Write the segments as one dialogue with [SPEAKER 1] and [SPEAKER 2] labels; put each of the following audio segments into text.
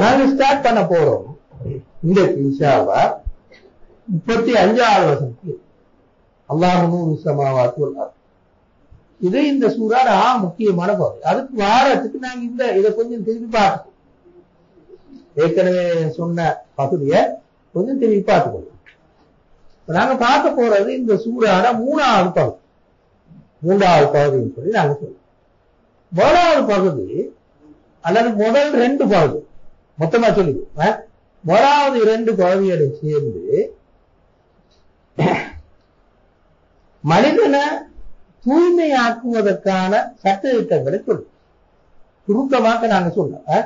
[SPEAKER 1] நாங்க ஸ்டார்ட் பண்ண போறோம். இந்த இன்ஷாவா 35வது வசனத்தில் அல்லாஹ் நூறு சமாவாத்தி வல் அர்த். இது இந்த சூறாட முக்கியமான பகுதி. அதுக்கு வாரத்துக்கு நாங்க இதை கொஞ்சம் திருப்பி பார்ப்போம். ஏற்கனவே சொன்ன பகுதியை கொஞ்சம் திருப்பி பார்த்துக்கணும். நாங்க பார்க்க போறது இந்த சூறாட 3வது பகுதி. 3வது பகுதின்னு சொல்லி நாங்க சொல்லுவோம். முதலாவது பகுதி அல்லது முதல் 2 பகுதி மொத்தமா சொல்லிடுவோம். முதலாவது 2 பகுதியோட சேர்ந்து மனிதனை தூய்மையாக்குவதற்கான சட்டத்திட்டங்களை சொல்லும். சுருக்கமாக நாங்க சொன்னோம்,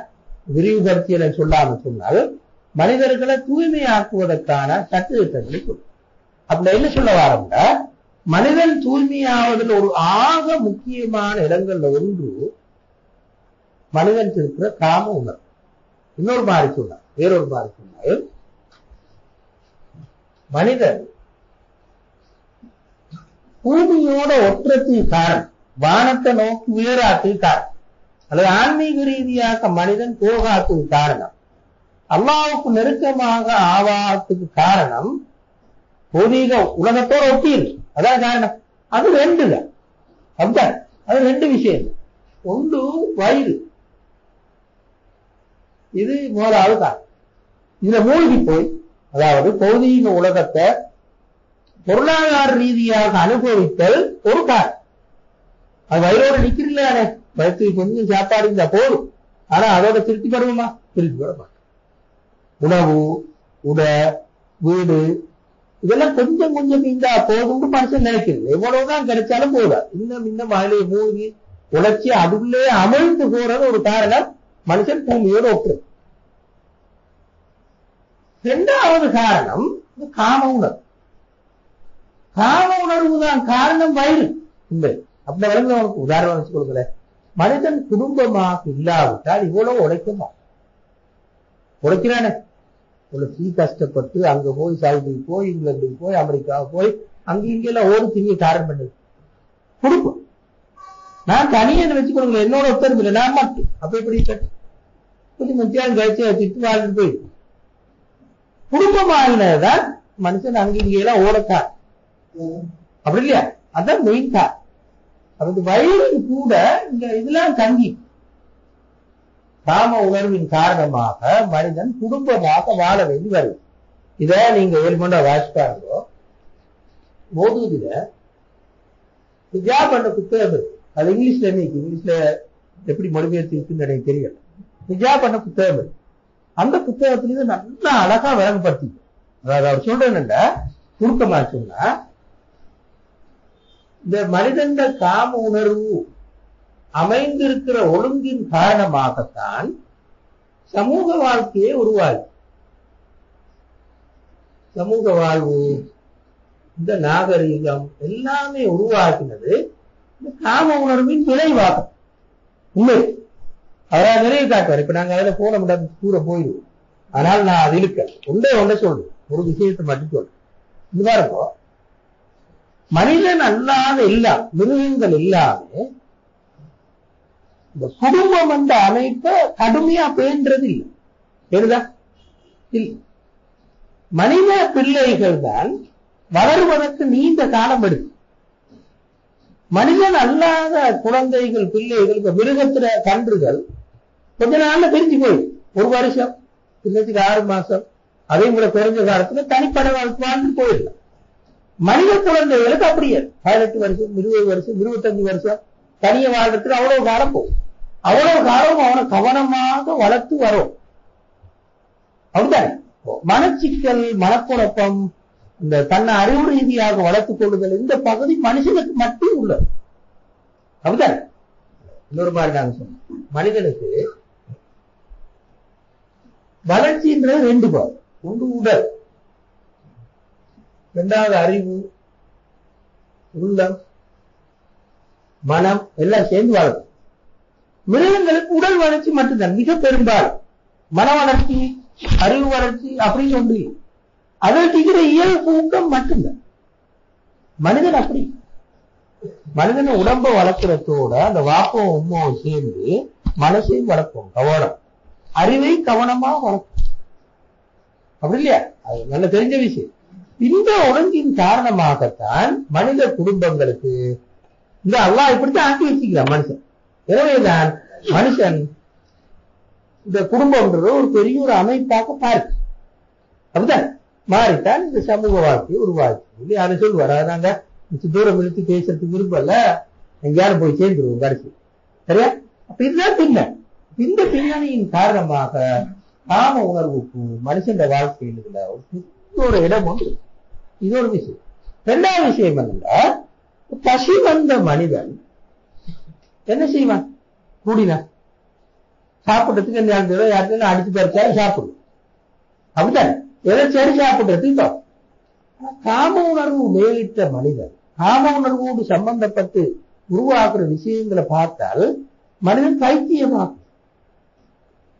[SPEAKER 1] விரிவுபடுத்தியலை சொல்லாம சொன்னால் மனிதர்களை தூய்மையாக்குவதற்கான சட்டத்திட்டங்களை சொல்லும். அப்படி என்ன சொல்ல வாரோம்னா, மனிதன் தூய்மையாவதில் ஒரு ஆக முக்கியமான இடங்கள்ல ஒன்று மனிதன் இருக்கிற காம உணர்வு. இன்னொரு மாதிரி சொன்னார், வேறொரு மாதிரி சொன்னார், மனிதன் பூமியோட ஒற்றத்துக்கு காரணம், வானத்தை நோக்கி உயராத்துக்கு காரணம், அல்லது ஆன்மீக ரீதியாக மனிதன் போகாத்துக்கு காரணம், அல்லாஹ்வுக்கு நெருக்கமாக ஆவாத்துக்கு காரணம் பௌதீக உலகத்தோட ஒட்டியது. அதான் காரணம். அது 2 தான். அதுதான், அது 2 விஷயம். ஒன்று வயிறு, இது முதலாவது காரணம். இதுல மூழ்கி போய், அதாவது பௌதீக உலகத்தை பொருளாதார ரீதியாக அனுபவித்தல் ஒரு காரணம். அது வயிறோடு நிக்கிறீங்களே, வயிற்று கொஞ்சம் சாப்பாடு இருந்தா போதும். ஆனா அதோட திருப்தி படுவோமா? திருப்தி பட மாட்டோம். உணவு, உடை, வீடு இதெல்லாம் கொஞ்சம் கொஞ்சம் இருந்தா போதும்னு மனுஷன் நினைக்கிறது. எவ்வளவுதான் கிடைச்சாலும் போதா. இன்னும் அதிலே மூழ்கி உழைச்சி அதுள்ளே அமிழ்ந்து போறது ஒரு காரணம். மனுஷன் பூமியோட ஒப்புறது. 2வது காரணம் காம உணர்வு. காம உணர்வு தான் காரணம் வயிறு. இல்லை அப்படி விளங்க உனக்கு உதாரணம் வச்சு கொடுக்கல. மனிதன் குடும்பமாக இல்லாவிட்டால் இவ்வளவு உழைக்குமா? உழைக்கிறானே, உழைச்சி கஷ்டப்பட்டு அங்க போய் சவுதிக்கு போய் இங்கிலாந்துக்கு போய் அமெரிக்காவுக்கு போய் அங்க இங்கெல்லாம் ஓடி திங்க காரணம் பண்ணது குடும்பம். நான் தனியை வச்சு கொடுக்கல, என்னோட ஒருத்தரும் இல்லை, நான் மட்டும். அப்ப எப்படி கொஞ்சம் மத்தியானம் கழிச்சு திட்டு வாழ்ந்து போய் குடும்பமாகினதான் மனுஷன் அங்க இங்கெல்லாம் ஓடக்கார். அப்படி இல்லையா? அதான் மெயின் கார். அது வயிறு கூட இந்த இதெல்லாம் தங்கி காம உணர்வின் காரணமாக மனிதன் குடும்பமாக வாழ வேண்டி வருது. இத நீங்க 7 மண்டா வாசிப்பாருங்கோ போதுல ஹிஜாப் என்ற புத்தகம். அது இங்கிலீஷ்ல எப்படி மொழிபெயர்த்து இருக்குன்னு எனக்கு தெரியல. ஹிஜாப் என்ற புத்தகம். அந்த புத்தகத்திலிருந்து நல்லா அழகா விளங்கப்படுத்தி, அதாவது அவர் சொல்றேன்னுங்க சுருக்கமா சொன்னா, இந்த மனிதன் காம உணர்வு அமைந்திருக்கிற ஒழுங்கின் காரணமாகத்தான் சமூக வாழ்க்கையே உருவாகி, சமூக வாழ்வு, இந்த நாகரீகம் எல்லாமே உருவாக்கினது இந்த காம உணர்வின் விளைவாகும். உண்மை அவரால் நிறைய காட்டுவார். இப்ப நாங்க அதில் போன முடியாது, கூட போயிடுவோம். அதனால நான் அது இருக்க ஒன்றை சொல்றேன், ஒரு விஷயத்தை மட்டும் சொல்றேன். இது பாருங்க, மனிதன் அல்லாத எல்லாம் மிருகங்கள் எல்லாமே இந்த குடும்பம் என்ற அமைப்பை கடுமையா பேன்றது இல்லை. சரிதா? இல்லை. மனித பிள்ளைகள் தான் வளருவதற்கு நீண்ட காலம் எடுக்கும். மனிதன் அல்லாத குழந்தைகள், பிள்ளைகள், மிருகத்தில கன்றுகள் கொஞ்ச நாள்ல பிரிஞ்சு போயிடும். 1 வருஷம், பின்னத்துக்கு 6 மாசம், அதே போல குறைஞ்ச காலத்துல தனிப்பட வாழ்ந்து போயிடலாம். மனித குழந்தைகளுக்கு அப்படியே 18 வருஷம், 20 வருஷம், 25 வருஷம் தனிய வாழ்றதுக்கு அவ்வளவு காலம் போகும். அவ்வளவு காலம் அவனை கவனமாக வளர்த்து வரும். அப்படித்தானே? மனச்சிக்கல், மனக்குழப்பம், இந்த தன்னை அறிவு ரீதியாக வளர்த்துக் கொள்ளுதல், இந்த பகுதி மனுஷனுக்கு மட்டும் உள்ளது. அப்படித்தானே? இன்னொரு மாதிரி நாங்க சொன்னோம், மனிதனுக்கு வளர்ச்சின்றது 2 பாகம். ஒன்று உடல், 2வது அறிவு, உள்ளம், மனம் எல்லாம் சேர்ந்து வளரும். மிருகங்களுக்கு உடல் வளர்ச்சி மட்டும்தான் மிக பெரும்பாலும். மன வளர்ச்சி, அறிவு வளர்ச்சி அப்படின்னு ஒன்று இல்லை. அதற்கு இயல்பு ஊக்கம் மட்டும்தான். மனிதன் அப்படி, மனிதனை உடம்ப வளர்க்கிறதோட அந்த வாப்பம் உண்மாவும் சேர்ந்து மனசையும் வளர்ப்போம். கவனம் அறிவை கவனமா வளர்க்கும். அப்படி இல்லையா? அது நல்ல தெரிஞ்ச விஷயம். இந்த ஒழுங்கின் காரணமாகத்தான் மனித குடும்பங்களுக்கு இந்த அல்லாஹ் இப்படித்தான் ஆக்கி வச்சுக்கிறான் மனுஷன். எனவேதான் மனுஷன் இந்த குடும்பம்ன்றது ஒரு பெரிய ஒரு அமைப்பாக பார்க்கு. அப்படிதான் மாறித்தான் இந்த சமூக வாழ்க்கையை உருவாக்கி. அதை சொல்லுவார், நாங்க தூரம் இழுத்து பேசுறதுக்கு விரும்பல, எங்கேயாரும் போய் சேர்ந்துருவோம் கடைசி. சரியா? அப்ப இதுதான் பின்னணி. இந்த பின்னணியின் காரணமாக காம உணர்வுக்கு மனுஷன் வாழ்க்கையில் ஒரு இடம் உண்டு. இது ஒரு விஷயம். இரண்டாவது விஷயம் என்னன்னா, பசி வந்த மனிதன் என்ன செய்வான்? கூடினா சாப்பிட்றதுக்கு யாருக்கும் அடிச்சு பறிச்சாலும் சாப்பிடும். அப்படித்தானே? எதை சரி சாப்பிடுறதுக்கு. காம உணர்வு மேலிட்ட மனிதன் காம உணர்வோடு சம்பந்தப்பட்டு உருவாக்குற விஷயங்களை பார்த்தால் மனிதன் பைத்தியமாகும்.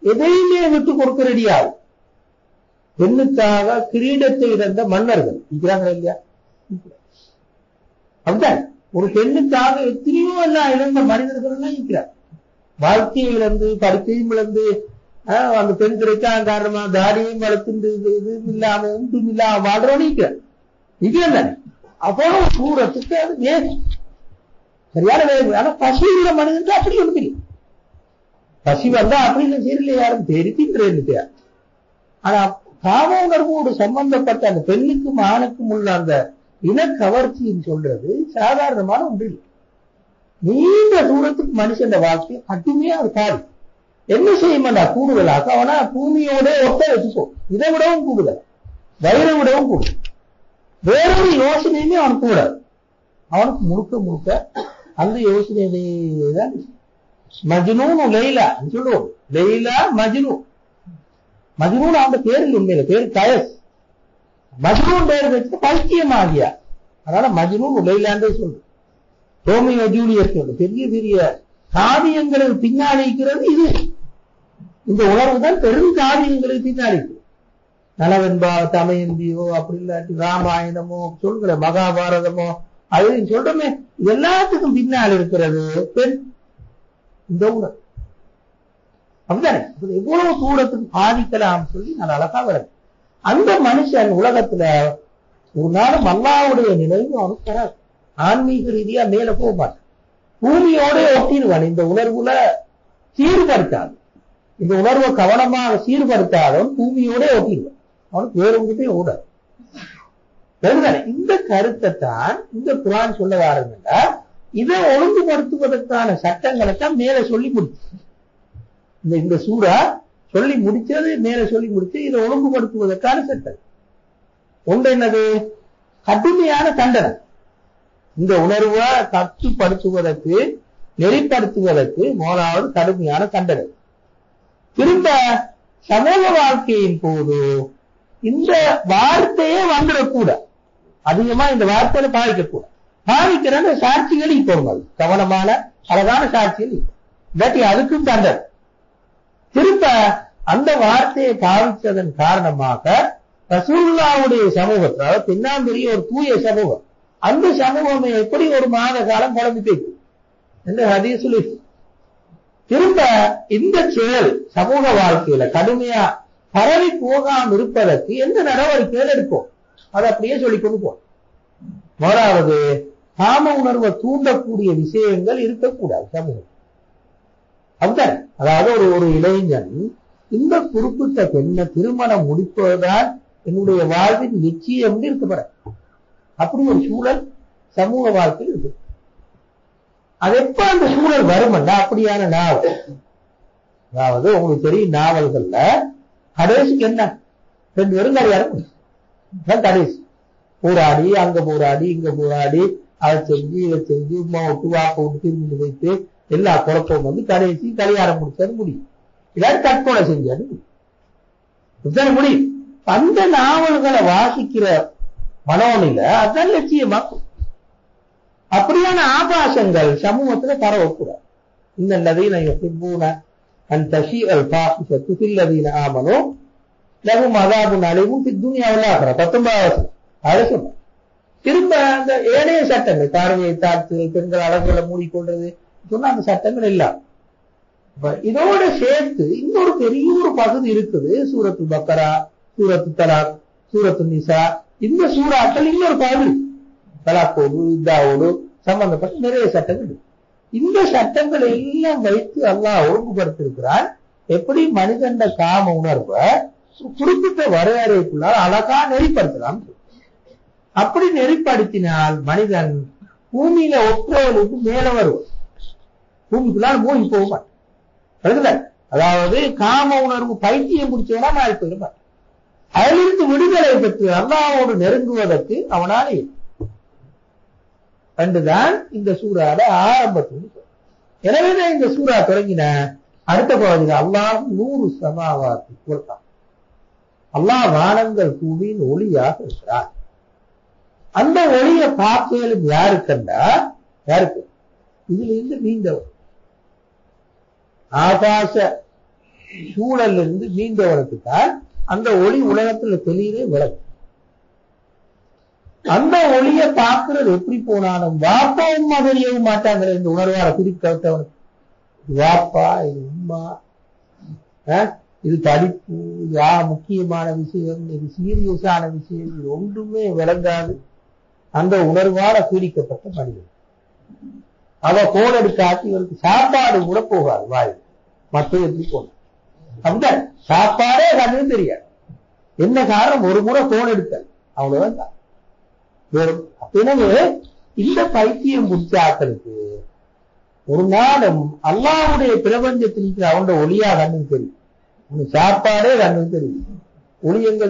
[SPEAKER 1] எதையுமே விட்டு கொடுக்க ரெடியாகும். பெண்ணுக்காக கிரீடத்தை இழந்த மன்னர்கள் இருக்கிறாங்க இல்லையா? அப்படித்தான் ஒரு பெண்ணுக்காக எத்தனையோ எல்லாம் இழந்த மனிதர்கள் எல்லாம் இருக்கிறார். வாழ்க்கையை இழந்து படிப்பையும் இழந்து அந்த பெண் கிடைக்காத காரணமா தாடியையும் வளர்த்து இது இல்லாம ஒன்றும் இல்லாம வாழ்றோன்னு இருக்கிறார் தானே. அப்போ சூரத்துக்கு அது வேகம், சரியான வேகம். ஆனா பசி உள்ள மனிதனுக்கு அப்படி ஒன்று இல்லை. பசி வந்தா அப்படின்னு சீரில் யாரும் தெரிவிக்கின்ற. ஆனா காம உணர்வோடு சம்பந்தப்பட்ட அந்த பெண்ணுக்கும் ஆணுக்கும் உள்ள அந்த இன கவர்ச்சின்னு சொல்றது சாதாரணமான ஒன்று இல்லை. நீண்ட தூரத்துக்கு மனுஷன் வாழ்க்கையை கட்டுமையா அது பாரு. என்ன செய்யுமாண்டா கூடுதலாக அவனா பூமியோட ஒட்ட வச்சுக்கோ. இதை விடவும் கூடுதல், வயிறை விடவும் கூடுதல். வேறொரு யோசனையுமே அவனுக்கு கூடாது. அவனுக்கு முழுக்க முழுக்க அந்த யோசனைதான். மஜ்னூன் லைலா சொல்லுவோம். லைலா மஜ்னூன். மஜ்னூன் அவன் பேரில் உண்மையில பேரு கயஸ். மஜ்னூன் பேர் வச்சு பைத்தியமாகியா. அதனால மஜ்னூன் லைலாண்டே சொல்றோம். ரோமியோ ஜூலியஸ் பெரிய பெரிய காவியங்களுக்கு பின்னாடி இருக்கிறது இது. இந்த உணர்வு தான் பெரும் காவியங்களுக்கு பின்னாடி. நலவென்பா தமயந்தியோ அப்படி இல்லாட்டி ராமாயணமோ சொல்கிற மகாபாரதமோ அது சொல்றமே, எல்லாத்துக்கும் பின்னால் இருக்கிறது பெண். இந்த உணர்வு அப்படித்தானே எவ்வளவு தூரத்துக்கு பாதிக்கலாம் சொல்லி நான் அழகா வர. அந்த மனுஷன் உலகத்துல ஒரு நாளும் அல்லாஹ்வுடைய நிலையும் அவனுக்கு வராது. ஆன்மீக ரீதியா மேல போக மாட்டான். பூமியோட ஒட்டிடுவான். இந்த உணர்வுல சீர்படுத்தாது. இந்த உணர்வை கவனமாக சீர்படுத்தாதவன் பூமியோட ஒட்டிடுவான். அவனுக்கு வேற ஒன்றுமே ஓடாது. இந்த கருத்தை தான் இந்த குர்ஆன் சொல்ல வாருங்கன்னா, இதை ஒழுங்குபடுத்துவதற்கான சட்டங்களை தான் மேல சொல்லி முடிச்சு. இந்த சூறா சொல்லி முடிச்சது மேல சொல்லி முடிச்சு இதை ஒழுங்குபடுத்துவதற்கான சட்டம் ஒன்று. என்னது? கடுமையான தண்டனை. இந்த உணர்வை கட்டுப்படுத்துவதற்கு நெறிப்படுத்துவதற்கு முதலாவது கடுமையான தண்டனை. திரும்ப சமூக வாழ்க்கையின் போது இந்த வார்த்தையே வந்துடக்கூடாது. அதிகமா இந்த வார்த்தையில பாதிக்கக்கூடாது. பாதிக்கிற சாட்சிகள் இப்போ கவனமான அழகான சாட்சிகள் இல்லாட்டி அதுக்கும் தண்டனை. திரும்ப அந்த வார்த்தையை பாவித்ததன் காரணமாக ரசூலுல்லாஹ்வுடைய சமூகத்தில், அதாவது பின்னாம்பெரிய ஒரு தூய சமூகம், அந்த சமூகம் எப்படி ஒரு மாத காலம் குழம்பு போய்க்கும் என்று ஹதீஸில். திரும்ப இந்த செயல் சமூக வாழ்க்கையில கடுமையா பரவி போகாமல் இருப்பதற்கு எந்த நடவடிக்கைகள் எடுப்போம் அதை அப்படியே சொல்லிக் கொண்டு போம். முதலாவது, காம உணர்வை தூண்டக்கூடிய விஷயங்கள் இருக்கக்கூடாது சமூகம். அப்படித்தான். அதாவது ஒரு இளைஞன் இந்த குறிப்பிட்ட பெண்ணை திருமணம் முடிப்பதுதான் என்னுடைய வாழ்வின் நிச்சயம் இருக்கப்பட அப்படி ஒரு சூழல் சமூக வாழ்க்கையில் இருக்கு. அது எப்ப அந்த சூழல் வரும்னா அப்படியான நாவல், அதாவது உங்களுக்கு தெரியும் நாவல்கள்ல கடைசிக்கு என்ன ரெண்டு பேரும் கடையாளம் கடைசி போராடி அங்க போராடி இங்க போராடி அதை செஞ்சு இதை செஞ்சு உமா விட்டு வாப்ப விட்டு திரும்பி வைத்து எல்லா குழப்பம் வந்து கடைசி கல்யாணம் முடிச்சது முடியும். இல்லாட்டி தற்கொலை செஞ்சது முடியும். அந்த நாவல்களை வாசிக்கிற மனோனில அதான் லட்சியமாக்கும். அப்படியான ஆபாசங்கள் சமூகத்துல பரவக்கூடாது. இன்னல்லதீன யுஹிப்பூன அன் தஷீஅல் ஃபாஹிஷத்து ஃபில்லதீன ஆமனூ லஹும் அஸாபுன் அலீமுன் ஃபித் துன்யா வல் ஆখিরাহ 19 அதை சொன்ன. திரும்ப அந்த ஏனைய சட்டங்கள், பார்வையை தாழ்த்துதல், பெண்கள் அழகுகளை மூடிக்கொள்றது சொன்னா அந்த சட்டங்கள் எல்லாம் இதோட சேர்த்து இன்னொரு பெரிய ஒரு பகுதி இருக்குது. சூரத்து பக்கரா, சூரத்து தலாக், சூரத்து நிசா, இந்த சூறாக்கள் இன்னொரு பகுதி. தலாக்கோடு இதாவோடு சம்பந்தப்பட்ட நிறைய சட்டங்கள். இந்த சட்டங்களை எல்லாம் வைத்து அல்லாஹ் ஒழுங்குபடுத்திருக்கிறான். எப்படி மனிதன் காம உணர்வை குறிப்பிட்ட வரையறைக்குள்ளால் அழகா நெறிப்படுத்தலாம். அப்படி நெறிப்படுத்தினால் மனிதன் பூமியில ஒற்றவர்களுக்கு மேல வருவான், பூமிக்குள்ளால் மூழ்கி போவான். அதாவது காம உணர்வு பைத்தியம் முடிச்சவனா மாறி போயிருப்பான். அதிலிருந்து விடுதலை பெற்று அல்லாஹ்வோடு நெருங்குவதற்கு அவனால் கண்டுதான் இந்த சூறால ஆரம்பத்தில். எனவேதான் இந்த சூறா தொடங்கின அடுத்த பகுதியில் அல்லாஹ் 100 சமாவாத்தி கொடுத்தான். அல்லாஹ் வானங்கள் பூமியின் ஒளியாக இருக்கிறார். அந்த ஒளியை பார்க்கலும் யாருக்கண்டா, யாருக்கு? இதுல இருந்து நீண்டவர், ஆகாச சூழல் இருந்து நீண்டவனுக்கு தான் அந்த ஒளி உலகத்துல தெளிவே விளக்கு. அந்த ஒளியை பார்க்கிறது எப்படி போனாலும் வாப்பாவும் மகரியவும் மாட்டாங்களே இந்த உணர்வார குறிப்பிட்டவனுக்கு. வாப்பா, இது உம்மா, இது படிப்பு, இது முக்கியமான விஷயம், இது சீரியஸான விஷயம், இது ஒன்றுமே விளங்காது. அந்த உணர்வால பீடிக்கப்பட்ட மனிதன் அவ கோல் எடுக்காட்டி இவருக்கு சாப்பாடு கூட போகாது வாய், மற்ற எப்படி போன அப்படிதான் சாப்பாடே கண்ணு தெரியாது. என்ன காரணம்? ஒரு முறை கோல் எடுக்க அவ்வளவுதான். எனவே இந்த பைத்தியம் புடிச்சாக்களுக்கு ஒரு நாளும் அல்லாஹ்வுடைய பிரபஞ்சத்தில் அவனோட ஒளியா கண்ணு தெரியும். உனக்கு சாப்பாடே கண்ணு தெரியும், ஒளி எங்க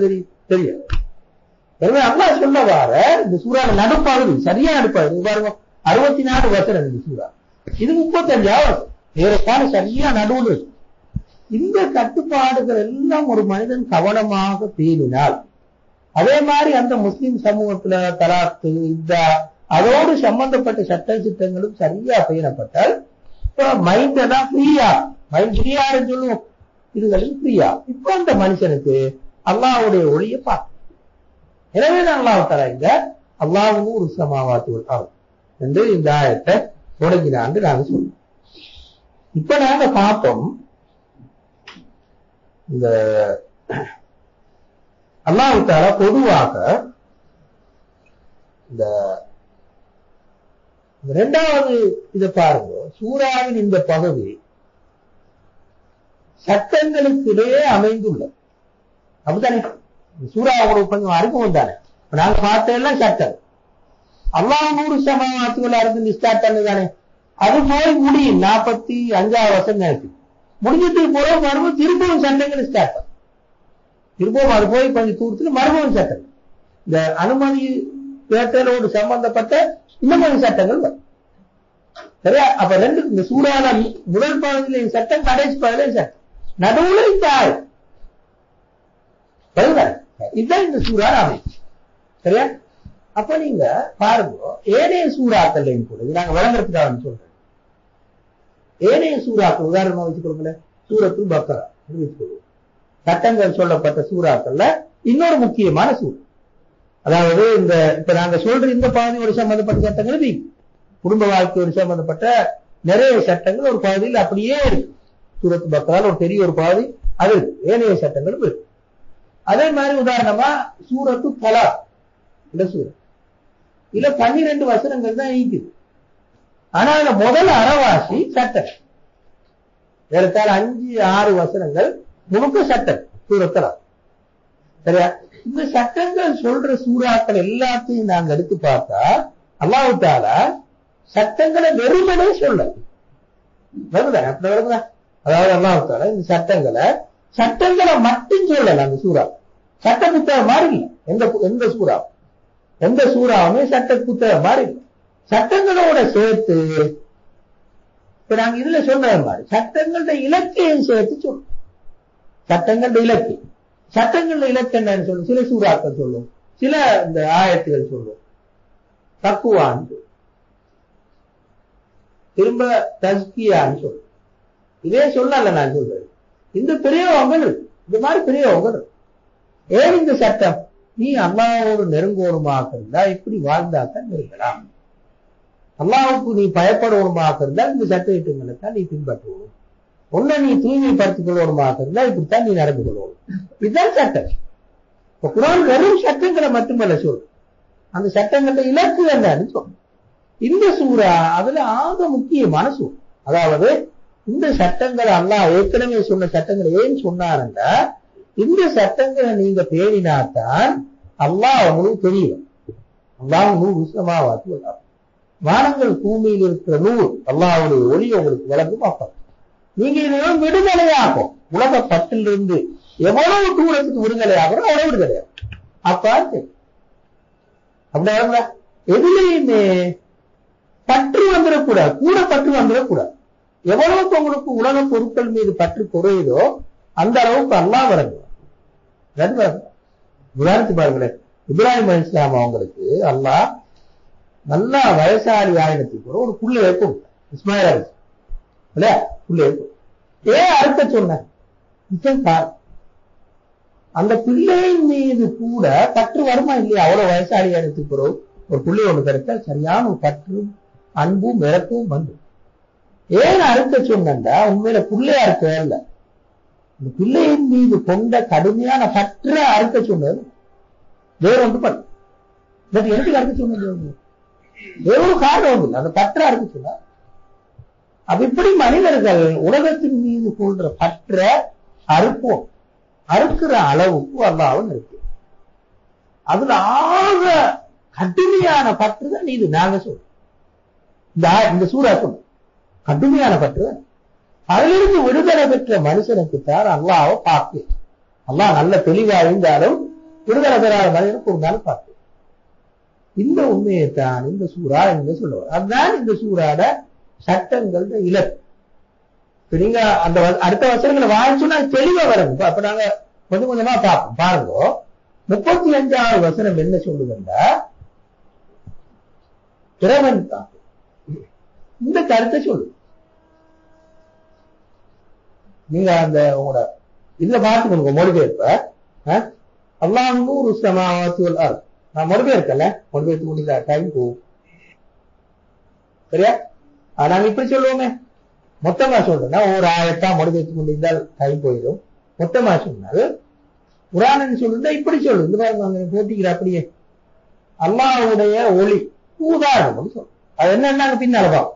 [SPEAKER 1] தெரியும். எனவே அல்லாஹ் சொல்ல வார இந்த சூறால நடுப்பாகுது, சரியா நடுப்பாகுது. பாருங்க 64 வசனம் இந்த சூறா, இது 35 ஏறத்தான சரியா நடுவில். இந்த கட்டுப்பாடுகள் எல்லாம் ஒரு மனிதன் கவனமாக பேணினால், அதே மாதிரி அந்த முஸ்லிம் சமூகத்துல தலாக்கு இதா அதோடு சம்பந்தப்பட்ட சட்ட சிட்டங்களும் சரியா பேணப்பட்டால் மைண்ட் எல்லாம் ஃப்ரீயா, மைண்ட் ஃப்ரீயான்னு சொல்லுவோம், இதுகளும் ஃப்ரீயா. இப்ப அந்த மனுஷனுக்கு அல்லாஹ்வுடைய ஒளியை பார்க்க. எனவே தான் அல்லாஹ் தஆலா இங்க அல்லாஹ் 100 சமாவாத்தி ஆகும் என்று இந்த ஆயத்தை தொடங்கினான்னு நாங்க சொல்றோம். இப்ப நாங்க பார்ப்போம், இந்த அல்லாஹ் தஆலா பொதுவாக இந்த இரண்டாவது இதை பாருங்க, சூறாவின் இந்த பகுதி சட்டங்களுக்கு இடையே அமைந்துள்ளது. அப்படித்தானே? சூறாவோட கொஞ்சம் அறிமுகம் தானே. நாங்க பார்த்த எல்லாம் சட்டம். அல்லாஹ் 100 சமாவாத்துகள் இருந்து ஸ்டார்ட் பண்ணதானே, அது போய் முடியும் 45 வருஷம் நேரத்துக்கு முடிஞ்சதுக்கு போற மறுபடியும் திரும்பவும் சட்டங்கள் ஸ்டார்ட் பண்ணும். திரும்பவும் அது போய் கொஞ்சம் தூரத்துல மறுபடியும் சட்டம், இந்த அனுமதி தேட்டலோடு சம்பந்தப்பட்ட இன்னும் கொஞ்சம் சட்டங்கள் வரும். சரியா? அப்ப ரெண்டு இந்த சூறால முதல் பகுதியில சட்டம், கடைசி பகுதியில சட்டம், நடுவுல இந்த ஆயுள். இதுதான் இந்த சூறா அமைப்பு. சரியா? அப்ப நீங்க பாருங்க, ஏனைய சூறாக்கள் கூட நாங்க வழங்குறதுக்காக சொல்றேன். ஏனைய சூறாக்கள் உதாரணமா வச்சு கொடுக்கல, சூரத்துல் பக்கரா வச்சுக்கொள்வோம். சட்டங்கள் சொல்லப்பட்ட சூறாக்கள்ல இன்னொரு முக்கியமான சூறா, அதாவது இந்த இப்ப நாங்க சொல்ற இந்த பகுதியோடு சம்பந்தப்பட்ட சட்டங்கள் குடும்ப வாழ்க்கையோடு சம்பந்தப்பட்ட நிறைய சட்டங்கள் ஒரு பகுதியில் அப்படியே இருக்கு. சூரத்து பக்கரால ஒரு பெரிய ஒரு பகுதி அது இருக்கு, ஏனைய சட்டங்களும் இருக்கு. அதே மாதிரி உதாரணமா சூரத்து தலாக் இந்த சூரா இல்ல 12 வசனங்கள் தான் இருக்குது. ஆனா அதுல முதல் அறவாசி சட்டம், ஏறத்தாழ 5-6 வசனங்கள் முழுக்க சட்டம் சூரத்தலா. சரியா? இந்த சட்டங்கள் சொல்ற சூறாக்கள் எல்லாத்தையும் நாங்க எடுத்து பார்த்தா அல்லாஹ் தஆலா சட்டங்களை வெறுமனே சொல்ல வருதா? அதாவது அல்லாஹ் தஆலா இந்த சட்டங்களை மட்டும் சொல்லல. அந்த சூறா சட்ட புத்தகம் மாதிரி இல்லை. எந்த சூறாவுமே சட்ட புத்தகம் மாதிரி இல்லை. சட்டங்களோட சேர்த்து இப்ப நாங்க இதுல சொன்ன மாதிரி சட்டங்களோட இலக்கையும் சேர்த்து சொல்லும். சட்டங்களோட இலக்கு என்னன்னு சொல்லும். சில சூறாக்கள் சொல்லும், சில இந்த ஆயத்துகள் சொல்லும். தக்குவான் திரும்ப தஸ்கியான்னு சொல்லும். இதே சொல்லல நான் சொல்றேன். இந்த பிரயோகங்கள் இந்த மாதிரி பிரயோகங்கள். ஏன் இந்த சட்டம்? நீ அல்லாஹ்வோடு நெருங்கோணுமாக இருந்தா இப்படி வாழ்ந்தாத்தான் நெருங்கலாம். அல்லாஹ்வுக்கு நீ பயப்படுவனுமாக இருந்தால் இந்த சட்ட திட்டங்களை தான் நீ பின்பற்றுவோம். ஒன்றை நீ தூய்மைப்படுத்திக் கொள்ளணுமாக இருந்தா இப்படித்தான் நீ நடந்து கொள்ளணும். இதுதான் சட்டம். இப்ப குர்ஆன் வெறும் சட்டங்களை மட்டுமல்ல சொல், அந்த சட்டங்கள இலக்கு என்னன்னு சொல்லும். இந்த சூரா அதுல ஆக முக்கியமான சூறா. அதாவது இந்த சட்டங்களை அல்லாஹ் ஏற்கனவே சொன்ன சட்டங்களை ஏன் சொன்னாருன்னா, இந்த சட்டங்களை நீங்க பேணினாத்தான் அல்லாஹ் உங்களுக்கு தெரியும். அல்லாஹ் நூறு சமாவாத்து வானங்கள் பூமியில் இருக்கிற நூறு அல்லாஹ்வுடைய ஒளி உங்களுக்கு விளங்கும். அப்ப நீங்க இதெல்லாம் விடுதலையாகும். உலக பட்டிலிருந்து எவ்வளவு தூரத்துக்கு விடுதலையாகிறோம் அவ்வளவு விடுதலையாகும். அப்ப அப்படி எதுலையுமே பற்று வந்துடக்கூடாது, கூட பற்று வந்துடக்கூடாது. எவ்வளவுக்கு உங்களுக்கு உலக பொருட்கள் மீது பற்று குறையுதோ அந்த அளவுக்கு அல்லாஹ் வரணும். உதாரணத்துக்கு பாருங்களேன், இப்ராஹிம் அலைஹிஸ்ஸலாம் அவங்களுக்கு அல்லாஹ் நல்லா வயசாளி ஆயினத்துக்கு ஒரு புள்ள வைக்கும், இஸ்மாயில் அலைஹிஸ்ஸலாம் புள்ள வைக்கும். ஏன் அறுக்க சொன்ன? அந்த பிள்ளையின் மீது கூட பற்று வருமா இல்லையா? அவ்வளவு வயசாளி ஆயினத்துக்கு ஒரு பிள்ளை ஒண்ணு கிடைச்சா சரியான ஒரு பற்றும் அன்பும் இறப்பும் வந்து. ஏன் அறுக்க சொன்னா உண்மையில பிள்ளையா இருக்க இல்ல, இந்த பிள்ளையின் மீது கொண்ட கடுமையான பற்ற அறுக்க சொன்னது வேற ஒன்று பண்ண. எனக்கு அறுக்க சொன்னது வேற ஒரு காரணம் ஒன்று இல்லை, அந்த பற்ற அறுக்க சொன்ன. அப்ப இப்படி மனிதர்கள் உலகத்தின் மீது கொள்ற பற்ற அறுப்போம், அறுக்கிற அளவுக்கு அல்லாஹ் இருக்கு. அதுல ஆக கடுமையான பற்று தான் இது. நாங்க சொல்றோம் இந்த சூரா சொல்ல கடுமையான பற்று. அதிலிருந்து விடுதலை பெற்ற மனுஷனுக்கு தான் அல்லாஹ்வை பார்க்கு. அல்லாஹ் நல்ல தெளிவா இருந்தாலும் விடுதலை பெறாத மனிதனுக்கு ஒரு நாள் பார்க்கு. இந்த உண்மையைத்தான் இந்த சூரா என்று சொல்லுவார். அதுதான் இந்த சூறாட சட்டங்கள் இலக்கு. நீங்க அந்த அடுத்த வசனங்களை வாங்கிச்சோன்னா தெளிவா வரும். அப்ப நாங்க கொஞ்சம் கொஞ்சமா பார்ப்போம். பாருங்க, 35வது வசனம் என்ன சொல்லுதுன்னா, பிறவன் காப்பு இந்த கருத்தை சொல்லு. நீங்க அந்த உங்களோட இதுல பார்த்துக்கணும் மொழிபெயர்ப்ப. அல்லாஹ் நூறு சமாவாத்தி வல் அர்த். நான் மொழிபெயர்க்கல, மொழிபெயர்த்து முடியல, டைம் போகும். சரியா? நாங்க இப்படி சொல்லுவோமே, மொத்தமா சொல்றேன்னா ஒரு ஆயத்தா மொழிபெயர்த்து கொண்டிருந்தால் டைம் போயிடும். மொத்தமா சொன்னால் குர்ஆன் சொல்லுன்னா இப்படி சொல்லு. இந்த மாதிரி போட்டிக்கிற அப்படியே அல்லாஹ்வுடைய ஒளி உதாரணம் சொல்லும். அது என்னன்னா பின்னால பார்ப்போம்.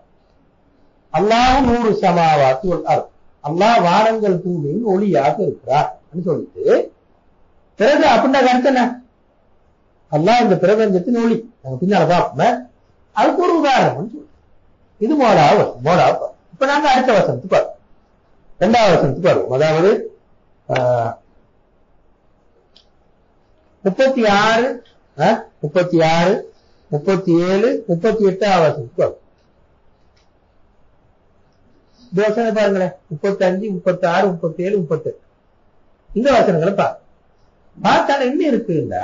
[SPEAKER 1] அல்லாஹ் நூறு சமாவாத்தி வல் அர்த். அல்லாஹ் வானங்கள் பூமியின் ஒளியாக இருக்கிறார் சொல்லிட்டு பிறகு அப்படின்னா கருத்து என்ன? அல்லாஹ் இந்த பிரபஞ்சத்தின் ஒளி. நாங்க பின்னால பார்ப்போம். அதுக்கு ஒரு உதாரணம் சொல்லு. இது மோடாவ. இப்ப நாங்க அடுத்த வசனத்துக்கு பாருவோம், 2வது வசனத்துக்கு பாருவோம். அதாவது 36, 37, 38வது வசனத்துக்கு பாருவோம். இந்த வசனம் பாருங்களேன், 35, 36, 37, 38 இந்த வசனங்களை பார்த்தால என்ன இருக்குன்னா,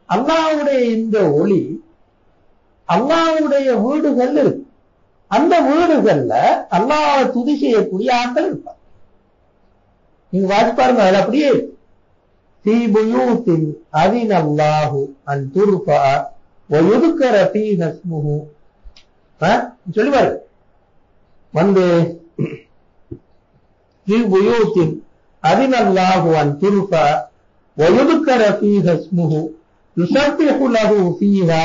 [SPEAKER 1] அல்லாஹ்வுடைய இந்த ஒளி அல்லாஹ்வுடைய வீடுகள் இருக்கு. அந்த வீடுகள்ல அல்லாஹ்வை துதி செய்யக்கூடிய ஆட்கள் இருப்பாங்க. நீங்க வாசி பாருங்க, அதுல அப்படியே ஃபீ புயூத்தின் அதின அல்லாஹு அன் துர்ஃபா வ யுذ்கர ஃபீஹா இஸ்முஹு. சொல்லி பாருங்க, வந்து ஃபீ புயூத்தின் அதின அல்லாஹு அன் துர்ஃபா வ யுذ்கர ஃபீஹா இஸ்முஹு யுஸப்பிஹு லஹு ஃபீஹா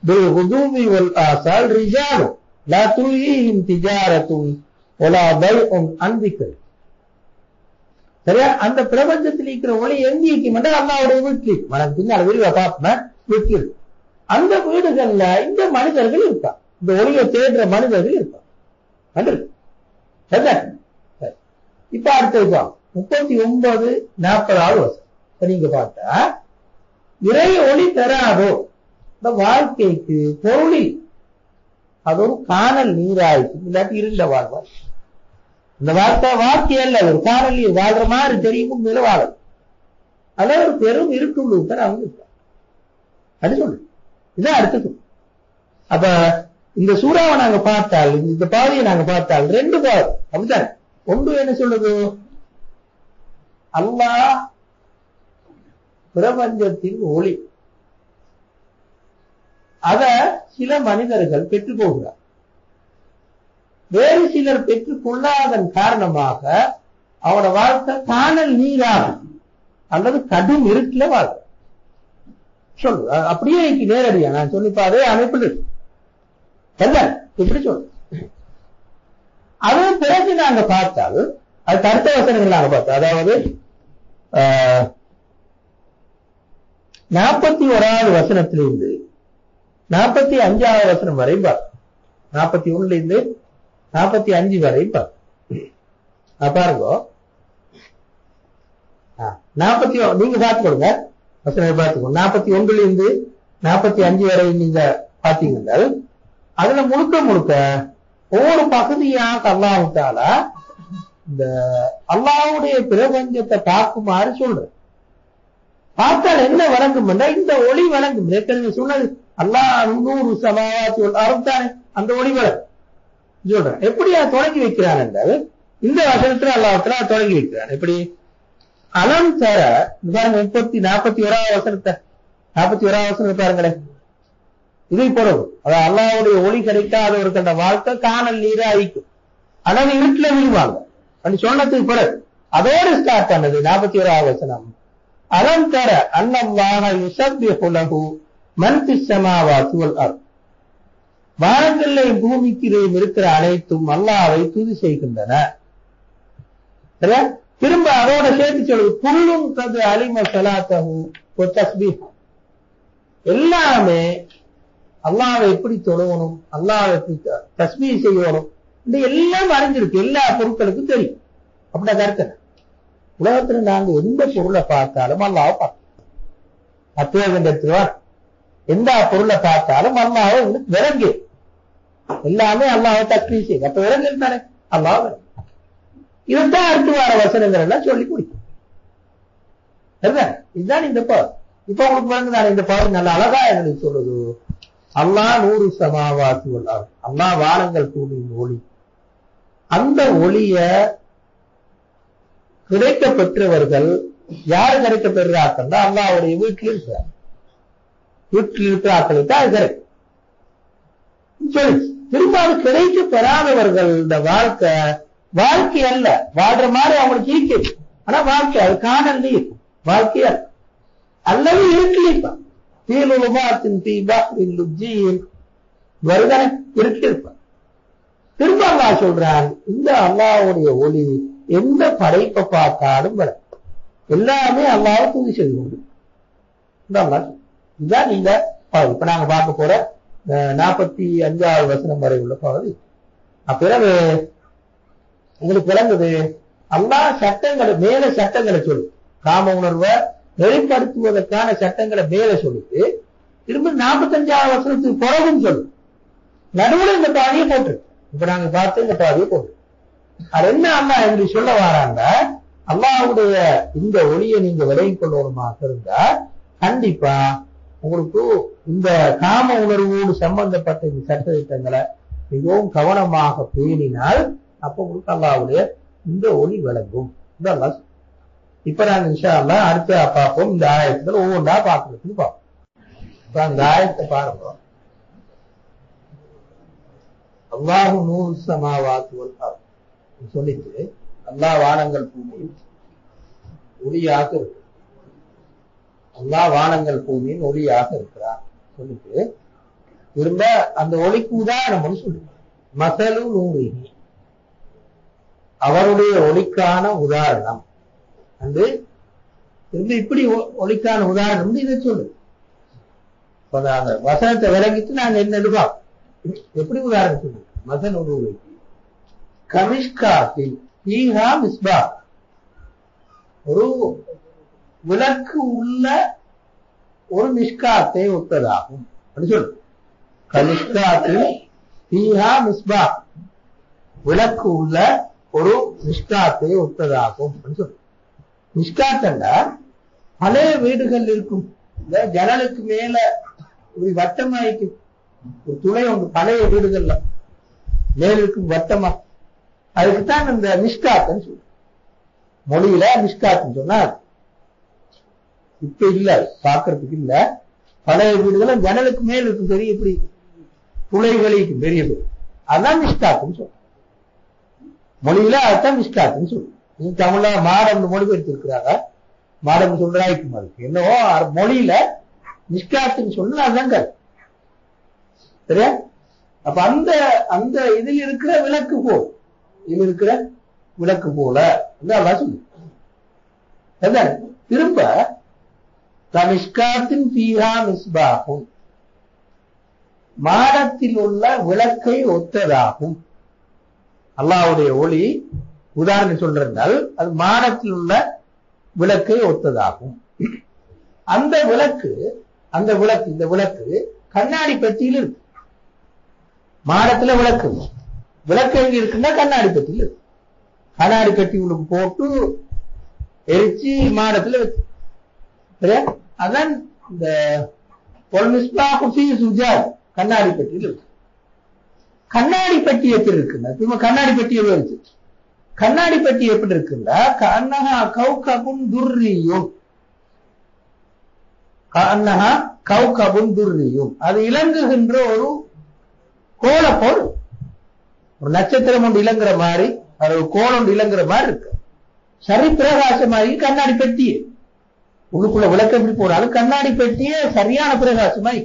[SPEAKER 1] பில் குதுவி வல் ஆசால் ரிஜாலு லா துல்ஹீஹிம் திஜாரத்துன் வலா பைஉன் அன் திக்ர். சரியா? அந்த பிரபஞ்சத்தில் இருக்கிற ஒளி எங்க இருக்கும்? அல்லாஹ்வுடைய வீட்டில். மனம் பின்னால் விரிவா பார்ப்போம். வீட்டில் அந்த வீடுகள்ல இந்த மனிதர்கள் இருப்பாங்க, இந்த ஒளியை தேடுற மனிதர்கள் இருப்பாங்க. இப்ப அடுத்தது 39, 40வது வசனம் நீங்க பார்த்தா, இறை ஒளி தராதோ இந்த வாழ்க்கைக்கு பொருளில் அது ஒரு காணல் நீராயிருக்கு, இல்லாட்டி இருண்ட வாழ்வாய். இந்த வாழ்க்கை அல்ல, ஒரு காணல் நீர் வாழ்ற மாதிரி தெரியும், மேல வாழ அத ஒரு பெரும் இருட்டுள்ள அவங்க அது சொல்லு. இதான் அடுத்த சொல்லு. அப்ப இந்த சூறாவை நாங்க பார்த்தால், இந்த பாதையை நாங்க பார்த்தால் 2 பாதை அப்படித்தானே. ஒன்று என்ன சொல்லுது? அல்லாஹ் பிரபஞ்சத்தின் ஒளி, அத சில மனிதர்கள் பெற்று போகிறார். வேறு சிலர் பெற்றுக் கொள்ளாதன் காரணமாக அவனோட வாழ்க்கை காணல் நீராகும் அல்லது கடும் இருட்டுல வாழ்க்கை சொல்லு. அப்படியே நேரடியா நான் சொல்லிப்பா அதே அமைப்பில் இப்படி சொல்லு. அது பிறகு நாங்க பார்த்தால் அது கருத்த வசனங்கள் நாங்க பார்த்தோம். அதாவது 41வது வசனத்திலிருந்து 45வது வசனம் வரை பார்த்தோம். 41 இருந்து 45 வரை பார்த்தோம். பாருங்க, 40 நீங்க பார்த்து கொடுங்க வசனம் பார்த்துக்கோ. 41 இருந்து 45 வரை நீங்க பாத்தீங்கன்னா அதுல முழுக்க ஒவ்வொரு பகுதியாக அல்லாஹ் தஆலா இந்த அல்லாஹ்வுடைய பிரபஞ்சத்தை பார்க்குமாறு சொல்ற. பார்த்தால் என்ன வழங்கும் என்றால் இந்த ஒளி வழங்கும். ஏற்கனவே சொன்னது அல்லாஹ் நூறு சமாவாத்தி அறுத்தானே அந்த ஒளி வழங்கும் சொல்றேன். எப்படி தொடங்கி வைக்கிறான் என்றால் இந்த வசனத்துல அல்லாஹ் தஆலா தொடங்கி வைக்கிறான். எப்படி அலம் தர 41வது வசனத்தை 41வது வசனத்தை பாருங்களேன். இதை பொறுப்பு அதாவது அல்லாஹ்வுடைய ஒளி கிடைக்காதவருக்கு அந்த வாழ்க்கை காணல் நீரா அழிக்கும். ஆனால் இருட்டுல விழுவாங்க அப்படி சொன்னதுக்கு பிறகு அதோடு ஸ்டார்ட் ஆனது 41வது வசனம். அலம் தர அன்னல்லாஹ யுஸப்பிஹு லஹு மன் ஃபிஸ் ஸமாவாத்தி வல் அர்த். வானங்களிலும் பூமிக்கிலும் இருக்கிற அனைத்தும் அல்லாஹ்வை துதி செய்கின்றன. சரியா? திரும்ப அதோட சேர்த்து சொல்லுது குல்லும் கது அலிம ஸலாத்தஹு வ தஸ்பீஹ். எல்லாமே அல்லாஹ்வை எப்படி தொழணும், அல்லாஹ்வை தஸ்பீஹ் செய்யணும், இந்த எல்லாம் அறிஞ்சிருக்கு. எல்லா பொருட்களுக்கும் தெரியும். அப்படின்னா கருத்து உலகத்துல நாங்க எந்த பொருளை பார்த்தாலும் அல்லாஹ் பார்த்து எந்த பொருளை பார்த்தாலும் அல்லாஹ் விளங்கு. எல்லாமே அல்லாஹ் தஸ்பீஹ் செய்யும். அப்ப விளங்கு தானே அல்லாஹ். இதுதான் அடுத்து வர வசனங்கள் எல்லாம் சொல்லி குடிக்கும். இதுதான் இந்த பார். இப்ப உங்களுக்கு விளங்குதானே இந்த பார் நல்ல அழகா எங்களுக்கு சொல்லுது. அல்லாஹ் நூறு சமாவாத்தி உள்ளார். அல்லாஹ் வானங்கள் பூமியின் ஒளி. அந்த ஒளிய கிடைக்க பெற்றவர்கள் யாரு கிடைக்க பெறுறார்கள்? அல்லாஹ்வுடைய வீட்டில் இருக்கிறார். வீட்டில் இருக்கிறார்கள் தான் அது கிடைக்கும். சரி, திரும்ப அது கிடைக்க பெறாதவர்கள் இந்த வாழ்க்கை அல்ல. வாழ்ற மாதிரி அவங்களுக்கு இருக்குது. ஆனா வாழ்க்கை அது காணல் நீர் வாழ்க்கை அல்ல. அல்லது இருட்டிலிருப்பான் இருட்டிருப்பான். திரும்ப அல்லாஹ் சொல்றான் இந்த அல்லாஹ்வுடைய ஒளி எந்த படைப்பை பார்த்தாலும் வர எல்லாமே அல்லாஹ் துதி செய்து கொண்டு. இதுதான் நீங்க இப்ப நாங்க பார்க்க போற 45வது வசனம் வரை உள்ள பகுதி. பிறகு உங்களுக்கு விளங்குது அல்லாஹ் சட்டங்களை மேல சட்டங்களை சொல்லு. காம உணர்வை வெளிப்படுத்துவதற்கான சட்டங்களை மேல சொல்லிட்டு திரும்ப 45வது வசனத்துக்கு பிறகும் சொல்லு. நடுவுல இந்த பாதியை போட்டு இப்ப நாங்க பார்த்து இந்த பாதியை போட்டு அது என்ன அல்லாஹ் என்று சொல்ல வராங்க. அல்லாஹ்வுடைய இந்த ஒளியை நீங்க விலகிக் கொள்ளணுமாக இருந்தா கண்டிப்பா உங்களுக்கு இந்த காம உணர்வோடு சம்பந்தப்பட்ட இந்த சட்டத்திட்டங்களை மிகவும் கவனமாக பேணினால் அப்ப உங்களுக்கு அல்லாஹ்வுடைய இந்த ஒளி விளங்கும். இதெல்லாம் இப்ப நாங்க இன்ஷா அல்லாஹ் அடுத்த பார்ப்போம். இந்த ஆயத்துல ஒவ்வொன்றா பார்க்கறதுக்கு பார்ப்போம். இப்ப அந்த ஆயத்தை பாருங்க. அல்லாஹு நூறு சமாவாத்தி வல் அர்த் சொல்லிட்டு அல்லாஹ் வானங்கள் பூமியில் ஒளியாக இருக்கு. அல்லாஹ் வானங்கள் பூமியில் ஒளியாக இருக்கிறார் சொல்லிட்டு திரும்ப அந்த ஒளிக்கு உதாரணம் சொல்லுங்க. மசலு நூறு அவருடைய ஒளிக்கான உதாரணம் வந்து திரும்ப இப்படி ஒளிக்கான உதாரணம் இதை சொல்லு. அந்த வசனத்தை விளங்கிட்டு நாங்க என்ன எப்படி உதாரணம் சொல்லு. மசல் ஒரு கமிஷ்காத்தில் ஈஹா மிஸ்பா ஒரு விளக்கு உள்ள ஒரு மிஷ்காத்தை ஒத்ததாகும் சொல்லு. கமிஷ்காத்தில் ஈஹா மிஸ்பா விளக்கு உள்ள ஒரு மிஷ்காத்தை ஒத்ததாகும் சொல்லு. மிஷ்காத்தண்டா பழைய வீடுகள் இருக்கும். இந்த ஜன்னலுக்கு மேல ஒரு வட்டமாயிக்கும் ஒரு துளை ஒன்று பழைய வீடுகள்ல மேல இருக்கும் வட்டமா. அதுக்குத்தான் இந்த மிஷ்காத்துன்னு சொல்லு. மொழியில மிஷ்காத்துன்னு சொன்னா இப்ப இல்ல பாக்குறதுக்கு இல்ல. பழைய வீடுகள் ஜன்னலுக்கு மேல இருக்கும் பெரிய இப்படி துளைகளுக்கு பெரிய பேர் அதான் மிஷ்காத்துன்னு சொல்றோம். மொழியில அதுதான் மிஸ்காத்துன்னு சொல்லுவோம். நீ தமிழ்ல மாடம் மொழிபெயர்த்திருக்கிறாங்க, மாடம் சொல்றாய்க்கும் அதுக்கு என்னவோ மொழியில மிஸ்காத்துன்னு சொன்னா அதுதாங்க சரியா. அப்ப அந்த அந்த இதில் இருக்கிற விளக்கு போல், இதில் இருக்கிற விளக்கு போல சொல்லு. திரும்ப மிஸ்காத்தின் பீஹா மிஸ்பாகும், மாடத்தில் உள்ள விளக்கை ஒத்ததாகும். அல்லாஹ்வுடைய ஒளி உதாரணம் சொல்றால் அது மாடத்தில் உள்ள விளக்கை ஒத்ததாகும். அந்த விளக்கு இந்த விளக்கு கண்ணாடி பெட்டியில் இருக்கு. மாடத்துல விளக்கு எங்க இருக்குன்னா கண்ணாடி பெட்டியில் இருக்கு. கண்ணாடி பெட்டி உங்களுக்கு போட்டு எரிச்சு மாடத்துல வச்சு சரியா. அதான் இந்த கண்ணாடி பெட்டியில் இருக்கு. கண்ணாடி பெட்டி எப்படி இருக்குன்னா திரும்ப கண்ணாடி பெட்டியை வச்சு கண்ணாடி பெட்டி எப்படி இருக்குன்னா கண்ணஹா கௌகபுன் துர்ரியும், கண்ணஹா கௌகபுன் துர்ரியும், அது இலங்குகின்ற ஒரு கோலப்போல், ஒரு நட்சத்திரம் ஒன்று இலங்குற மாதிரி, அது ஒரு கோலம் ஒன்று இலங்குற மாதிரி இருக்கு. சரி பிரகாசமாகி கண்ணாடி பெட்டியே உள்ளுக்குள்ள விளக்கு எப்படி போனாலும் கண்ணாடி பெட்டியே சரியான பிரகாசமாய்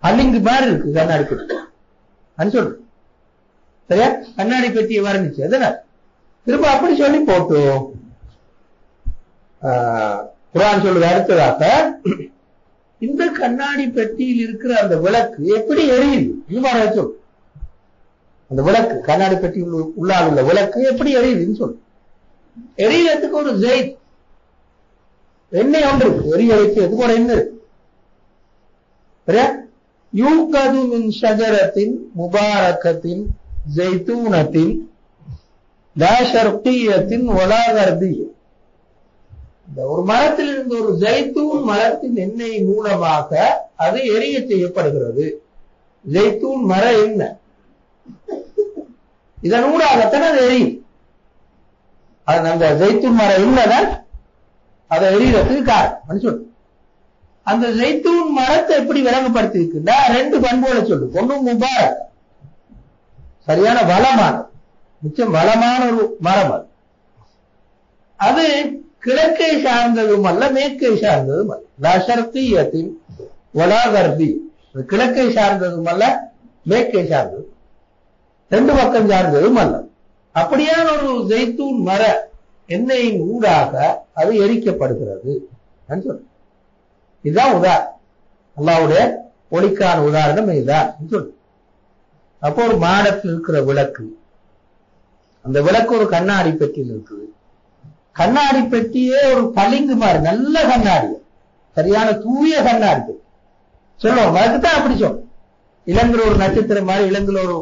[SPEAKER 1] பளிங்கு மாதிரி இருக்கு கண்ணாடி பெட்டி சொல்ற சரியா. கண்ணாடி பெட்டியை வர்ணிச்சு அதனால திரும்ப அப்படி சொல்லி போட்டோம். குர்ஆன் சொல்லுது அடுத்ததாக, இந்த கண்ணாடி பெட்டியில் இருக்கிற அந்த விளக்கு எப்படி எரியுது சொல். அந்த விளக்கு கண்ணாடி பெட்டி உள்ளால் உள்ள விளக்கு எப்படி எரியுதுன்னு சொல்லு. எரியறதுக்கு ஒரு ஜெயித் எண்ணெய் ஒன்று இருக்கு, எரிய வைக்கிறதுக்கு ஒரு எண்ணெய் இருக்கு சரியா. யூகது மின் ஷஜரத்தின் முபாரக்கத்தின் ஜெய்தூனத்தின் லா ஷர்கியத்தின் வலா கர்பிய்யத்தின், இந்த ஒரு மரத்தில் இருந்து ஒரு ஜெய்தூன் மரத்தின் எண்ணெய் மூலமாக அது எரிய செய்யப்படுகிறது. ஜெய்தூன் மர எண்ணெய் இதன் ஊடாகத்தான் அது எரியும். அது அந்த ஜெய்தூன் மர எண்ணெய் அதை எரியறதுக்கு காரணம் சொல்லு. அந்த ஜெய்தூன் மரத்தை எப்படி விளங்கப்படுத்தி இருக்குன்னா ரெண்டு பண்புகளை சொல்லு. ஒண்ணு முபாரக், சரியான வளமான மிச்சம் வளமான ஒரு மரம். அது கிழக்கை சார்ந்ததும் அல்ல மேற்கை சார்ந்ததும் அல்ல. லஷர்கியத்தின் வலா கர்பி, கிழக்கை சார்ந்ததும் அல்ல மேற்கை சார்ந்ததும், ரெண்டு பக்கம் சார்ந்ததும் அல்ல. அப்படியான ஒரு ஜெய்தூன் மர எண்ணெயின் ஊடாக அது எரிக்கப்படுகிறது சொல்ற. இதுதான் உதாரணம், அல்லாஹ்வுடைய ஒளிக்கான உதாரணம் இதுதான் சொல்லு. அப்போ ஒரு மாடத்தில் இருக்கிற விளக்கு, அந்த விளக்கு ஒரு கண்ணாடி பெட்டியில் இருக்குது. கண்ணாடி பெட்டியே ஒரு பளிங்கு மாதிரி நல்ல கண்ணாடி, சரியான தூய கண்ணாடி பெட்டி சொல்லுவோம். அதுக்குதான் அப்படி சொல்லும். இலங்குற ஒரு நட்சத்திரம் மாதிரி, இலங்குல ஒரு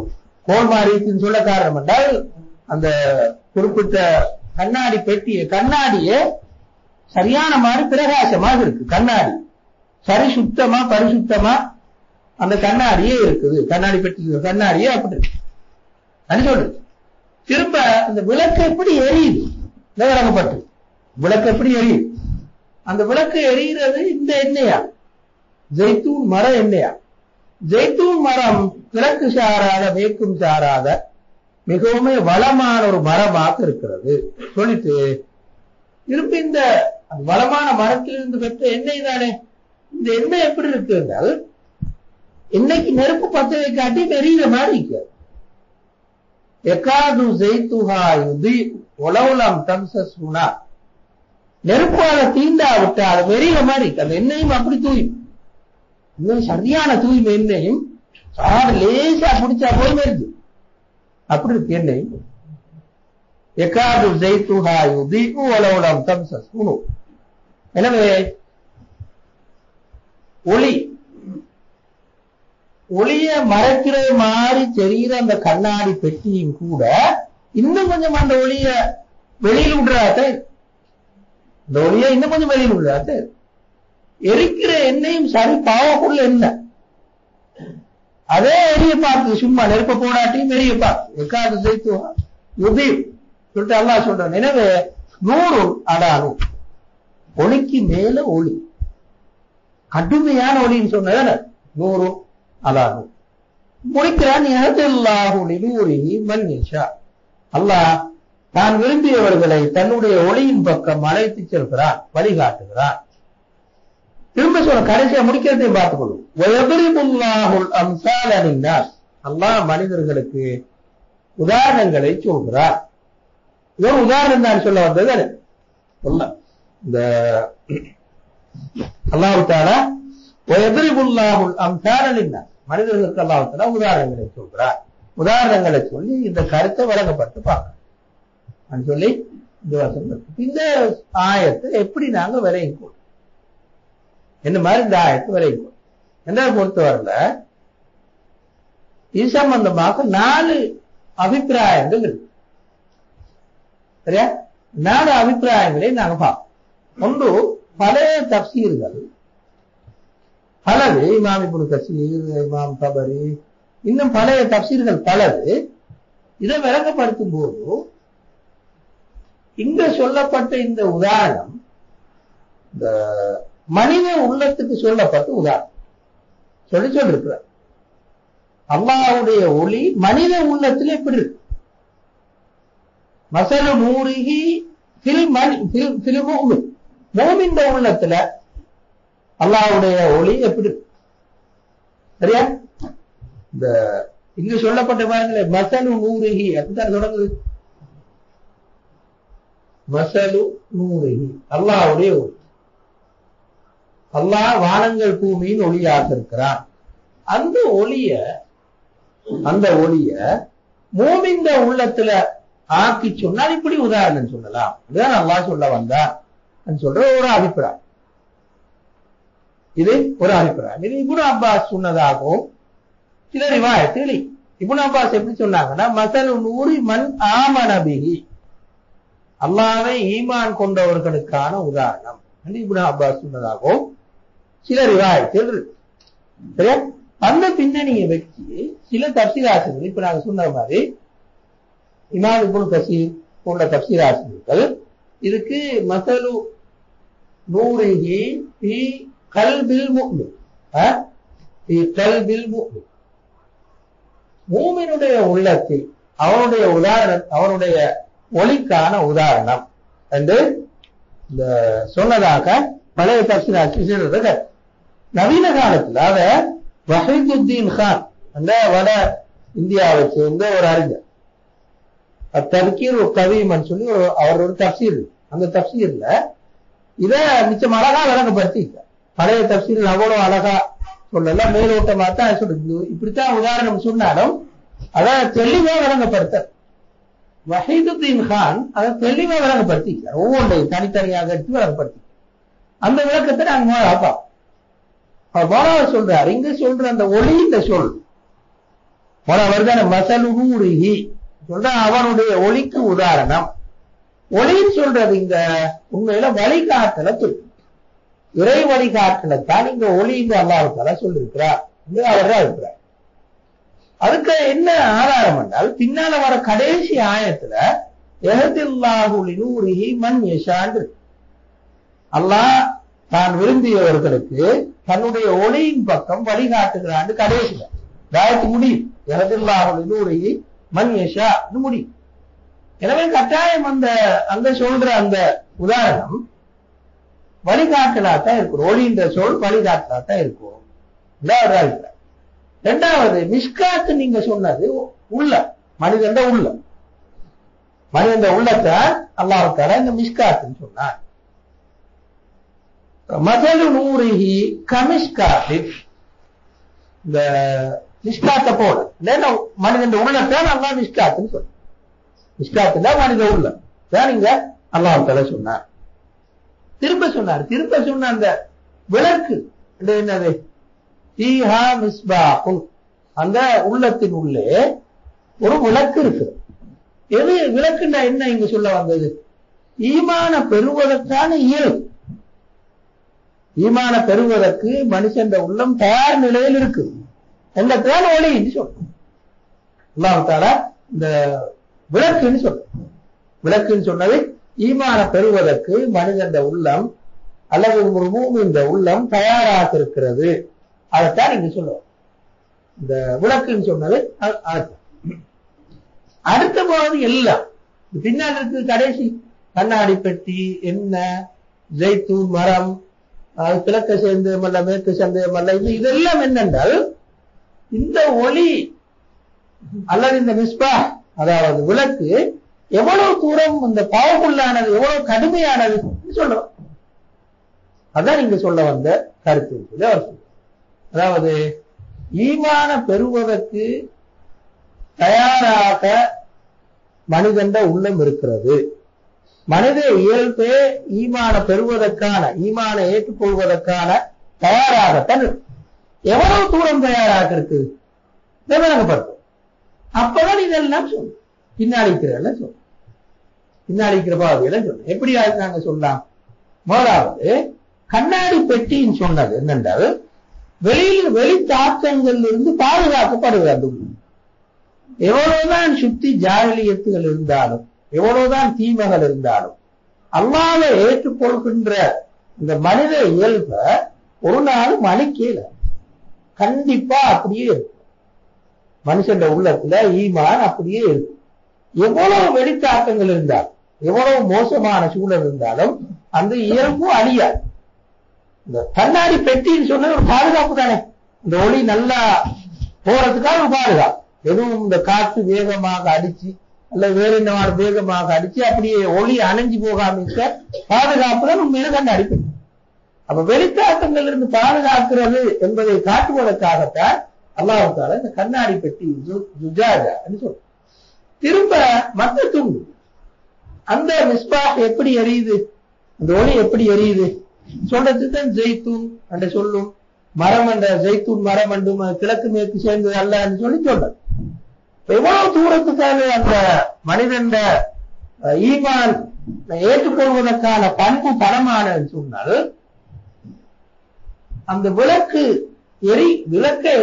[SPEAKER 1] கோல் மாதிரி இருக்குன்னு சொல்ல காரணம் என்றால் அந்த குறிப்பிட்ட கண்ணாடி பெட்டிய கண்ணாடியே சரியான மாதிரி பிரகாசமாக இருக்கு. கண்ணாடி சரி சுத்தமா பரிசுத்தமா அந்த கண்ணாடியே இருக்குது. கண்ணாடி பெட்டி கண்ணாடியே அப்படி இருக்கு சொல்றது. திரும்ப அந்த விளக்கு எப்படி எரியுது விளக்கப்பட்டு, விளக்கு எப்படி எரியுது? அந்த விளக்கு எரிகிறது இந்த எண்ணெயா, ஜெய்தூன் மர எண்ணெயா. ஜெய்தூன் மரம் கிழக்கு சாராத மேற்கும் சாராத மிகவும் வளமான ஒரு மரமாக இருக்கிறது சொல்லிட்டு திருப்பி இந்த வளமான மரத்திலிருந்து பெற்ற எண்ணெய் தானே. இந்த எண்ணெய் எப்படி இருக்கு என்றால் எண்ணெய்க்கு நெருப்பு பத்த வைக்காட்டி எரியிற மாதிரி இருக்காது. எக்காது ஜெய்துஹா யுதி உலவுலம் தம்சஸ்முனா, நெருப்பால தீண்டா விட்டா அது எரியிற மாதிரி இருக்கு. அந்த எண்ணெயும் அப்படி தூய்மை, இன்னும் சரியான தூய்மை எண்ணெயும் லேசா பிடிச்சா போய் வருது அப்படி இருக்கு எண்ணெய். எக்காது ஜெய்துஹா யுதி உலவுலம் தம்சஸ்முனு. எனவே ஒளிய மறைக்கிற மாதிரி தெரிகிற அந்த கண்ணாடி பெட்டியும் கூட இன்னும் கொஞ்சம் அந்த ஒளிய வெளியில் விடுறாத்த, இந்த ஒளிய இன்னும் கொஞ்சம் வெளியில் விடுறாத்த. எரிக்கிற எண்ணெயும் சரி பாவக்குள்ள எண்ணெய் அதே எரிய பார்த்து, சும்மா நெருப்ப போடாட்டியும் எரிய பார்த்து. எக்காது ஜெய்துஹா யுதி சொல்லிட்டு அல்லாஹ் சொல்றான். எனவே 100 அடானும், ஒளிக்கு மேல ஒளி, கடுமையான ஒளின்னு சொன்னதான 100 அலானும் முடிக்கிறான். அல்லாஹ் தான் விரும்பியவர்களை தன்னுடைய ஒளியின் பக்கம் அழைத்து செல்கிறான், வழிகாட்டுகிறான். திரும்ப சொல்ல கடைசியா முடிக்கிறதையும் பார்த்துக் கொள்ளும். அல்லாஹ் மனிதர்களுக்கு உதாரணங்களை சொல்கிறார். இது ஒரு உதாரணம் தான் சொல்ல வந்தது. இந்த அல்லாஹ் தஆலா வயத்ரிபுல்லாஹுல் அம்சால லின்னாஸ், மனிதர்களுக்கு அல்லாஹ் தஆலா உதாரணங்களை சொல்கிறார். உதாரணங்களை சொல்லி இந்த கருத்தை வழங்கப்பட்டு பார்க்க சொல்லி இந்த வசனம். இந்த ஆயத்தை எப்படி நாங்க விளைவிப்போம், என்ன மாதிரி இந்த ஆயத்தை விளைவிப்போம் என்ன பொறுத்தவரையில இது சம்பந்தமாக 4 அபிப்பிராயங்கள் இருக்கு. சரியா? 4 அபிப்பிராயங்களை நாங்க பார்ப்போம். ஒன்று பழைய தப்சீர்கள், பலது இமாம் இப்னு கஸீர், இமாம் தபரி, இன்னும் பழைய தப்சீர்கள் பலது இதை விளங்கப்படுத்தும் போது இங்க சொல்லப்பட்ட இந்த உதாரணம் இந்த மனித உள்ளத்துக்கு சொல்லப்பட்ட உதாரணம் சொல்லிருக்கிறார். அல்லாஹ்வுடைய ஒளி மனித உள்ளத்துல எப்படி இருக்கு? மஸலு நூரிஹி ஃபில் முஃமின், முஃமின் உள்ளத்துல அல்லாஹ்வுடைய ஒளி எப்படி இருக்கு? சரியா? இந்த இங்க சொல்லப்பட்ட பாருங்களே, மஸலு நூரிஹி அப்படித்தான் தொடங்குது. மஸலு நூரிஹி அல்லாஹ்வுடைய ஒளி. அல்லாஹ் வானங்கள் பூமியின் ஒளியாக இருக்கிறான். அந்த ஒளிய மூமின் உள்ளத்துல ஆக்கி சொன்னால் இப்படி உதாரணம் சொல்லலாம். இதுதான் அல்லாஹ் சொல்ல வந்தான் சொல்ற ஒரு அபிப்பிராயம். இது ஒரு அபிப்பிராயம். இது இப்னு அப்பாஸ் சொன்னதாகவும் சில ரிவாயத்துகள். இப்னு அப்பாஸ் எப்படி சொன்னாங்கன்னா, மஸலு நூரி மன் ஆமன பிஹி, அல்லாஹ்வை ஈமான் கொண்டவர்களுக்கான உதாரணம் இப்னு அப்பாஸ் சொன்னதாகவும் சில ரிவாயத்துகள் இருக்கு. சரியா? அந்த பின்னணியை வச்சு சில தப்சீராசிரியர்கள், இப்ப நாங்க சொன்ன மாதிரி இமாம் இப்னு கஸீர் போன்ற தப்சீராசிரியர்கள் இதுக்கு மஸலு நூரிஹி ஃபீ கல்பில் முஃமின், ஃபீ கல்பில் முஃமின், மூமினுடைய உள்ளத்தில் அவனுடைய உதாரணம், அவனுடைய ஒளிக்கான உதாரணம் என்று இந்த சொன்னதாக பழைய தப்சீராசிரியர்கள். நவீன காலத்துல அத வஹீதுத்தீன் கான் அந்த வட இந்தியாவை சேர்ந்த ஒரு அறிஞர் தர்கீர் கவீமன் சொல்லி அவரோட தப்சீர், அந்த தப்சீர்ல இத மிச்சம் அழகா விளங்கப்படுத்தி, பழைய தப்சீர் அவ்வளவு அழகா சொல்லல, மேலோட்டமா தான் சொல்லுது. இப்படித்தான் உதாரணம் சொன்னாலும் அதை தெளிவா விளங்கப்படுத்த வஹீதுத்தீன் கான் அதை தெளிவா விளங்கப்படுத்திக்கிறார். ஒவ்வொன்றையும் தனித்தனியாக எடுத்து விளங்கப்படுத்தி அந்த விளக்கத்தை நாங்க பார்ப்போம். மோலாவர் சொல்றாரு, இங்க சொல்ற அந்த ஒளி இந்த சொல் மோலாவர் தான் மஸலு நூரிஹி சொல்ற அவனுடைய ஒளிக்கு உதாரணம். ஒளின்னு சொல்றது இங்க உண்மையில வழிகாட்டல சொல்லு, இறை வழிகாட்டலைத்தான் இங்க ஒளி இங்க அல்லாஹ் தஆலா சொல்லிருக்கிறார் என்று அவர்தான் இருக்கிறார். அதுக்கு என்ன ஆதாரம் என்றால், பின்னால வர கடைசி ஆயத்துல யஹ்தில்லாஹு லிநூரிஹி மன் யஷான்னு அல்லாஹ் தான் விரும்பியவர்களுக்கு தன்னுடைய ஒளியின் பக்கம் வழிகாட்டுகிறான் கடைசியில தாயத்து முடியும். யஹ்தில்லாஹு லிநூரிஹி மன் யஷா முடியும். எனவே கட்டாயம் அந்த சொல்ற அந்த உதாரணம் வழிகாட்டலாத்தான் இருக்கும். ஒளின்ற சொல் வழிகாட்டலாத்தான் இருக்கும். இரண்டாவது மிஷ்காத்து, நீங்க சொன்னது உள்ள மனிதன் உள்ள மனிதன் உள்ளத்தை அல்லாஹ் தஆலா இந்த மிஷ்காத்துன்னு சொன்னார். மஸலு நூரிஹி கமிஷ்காத்தின், இந்த மிஷ்காத்தை போல இல்லைன்னா மனிதன் உள்ளத்தை அல்லாஹ் மிஷ்காத்துன்னு சொன்னார். மிஷ்காத்துனா மனித உள்ள தான் இங்க அல்லாஹ் தஆலா சொன்னார். திரும்ப சொன்ன அந்த விளக்கு என்னது, ஃபீஹா மிஸ்பாஹுன், அந்த உள்ளத்தின் உள்ளே ஒரு விளக்கு இருக்கு. எது விளக்குன்னா என்ன இங்க சொல்ல வந்தது? ஈமான பெறுவதற்கான இயல்பு. ஈமான பெறுவதற்கு மனுஷன் உள்ளம் தயார் நிலையில் இருக்கு. என்னத்தான் ஒளி என்று சொல்றோம். அல்லாஹ் தஆலா இந்த விளக்குன்னு சொல்றோம். விளக்குன்னு சொன்னது ஈமான பெறுவதற்கு மனிதன் உள்ளம் அல்லது ஒரு மூமின் உள்ளம் தயாராக இருக்கிறது. அதைத்தான் இங்க சொல்லுவோம். இந்த விளக்குன்னு சொன்னது அடுத்த பகுதி எல்லாம் பின்னால் இருக்கு கடைசி கண்ணாடி பெட்டி, என்ன ஜெய்தூன் மரம், கிழக்க சேர்ந்தமல்ல மேற்கு சேர்ந்தமல்ல, இதெல்லாம் என்னென்றால் இந்த ஒளி அல்லது இந்த மிஸ்பா அதாவது விளக்கு எவ்வளவு தூரம் இந்த பவர்ஃபுல்லானது, எவ்வளவு கடுமையானது சொல்றோம். அதான் நீங்க சொல்ல வந்த கருத்து சொல்லி அவர் சொல்ற. அதாவது ஈமான பெறுவதற்கு தயாராக மனிதண்ட உள்ளம் இருக்கிறது. மனித இயல்பே ஈமான பெறுவதற்கான, ஈமான ஏற்றுக்கொள்வதற்கான தயாராகத்தான் எவ்வளவு தூரம் தயாராக இருக்கு விவரப்படுத்தும். அப்பதான் இதெல்லாம் சொல்லும். பின்னாடி இருக்கிற சொல்லும், பின்னாடி இருக்கிற பாவதியெல்லாம் சொல்லும். எப்படி நாங்க சொல்லலாம்? முதலாவது கண்ணாடி பெட்டின்னு சொன்னது என்னென்றால் வெளி தாக்கங்கள் இருந்து பாதுகாக்கப்படுகிறது. அந்த உள்ள எவ்வளவுதான் சுத்தி ஜாகிலியத்துகள் இருந்தாலும், எவ்வளவுதான் தீமைகள் இருந்தாலும், அல்லாஹ்வை ஏற்றுக்கொள்கின்ற இந்த மனித இயல்ப ஒரு நாள் மணிக்கல கண்டிப்பா அப்படியே இருக்கும். மனுஷன் உள்ளத்துல ஈமான் அப்படியே இருக்கும். எவ்வளவு வெளித்தாக்கங்கள் இருந்தாலும், எவ்வளவு மோசமான சூழல் இருந்தாலும் அந்த இயல்பு அழியாது. இந்த கண்ணாடி பெட்டின்னு சொன்ன ஒரு பாதுகாப்பு தானே. இந்த ஒளி நல்லா போறதுக்காக ஒரு பாதுகாப்பு. எதுவும் இந்த காற்று வேகமாக அடிச்சு அல்ல வேற என்ன வேகமாக அடிச்சு அப்படியே ஒளி அணைஞ்சு போகாம பாதுகாப்பு தான் உண்மையில கண்ணாடி பெட்டி. அப்ப வெளித்தாக்கங்கள் இருந்து பாதுகாக்கிறது என்பதை காட்டுவதற்காகத்தான் அல்லாஹ் தஆலா இந்த கண்ணாடி பெட்டி ஜுஜாஜா சொல்ற. திரும்ப மத்த துண்டு அந்த மிஸ்பாஹ் எப்படி எரியுது, அந்த ஒளி எப்படி எரியுது சொல்றதுதான் ஜெய்தூன் என்று சொல்லும். மரம் என்ற ஜெய்தூன் மரம் என்றும் கிழக்கு மேற்கு சேர்ந்தது அல்ல என்று சொல்லி சொல்றது. எவ்வளவு தூரத்துக்காக அந்த மனிதன் ஈமான் ஏற்றுக்கொள்வதற்கான பண்பு பணமான சொன்னால் அந்த விளக்கை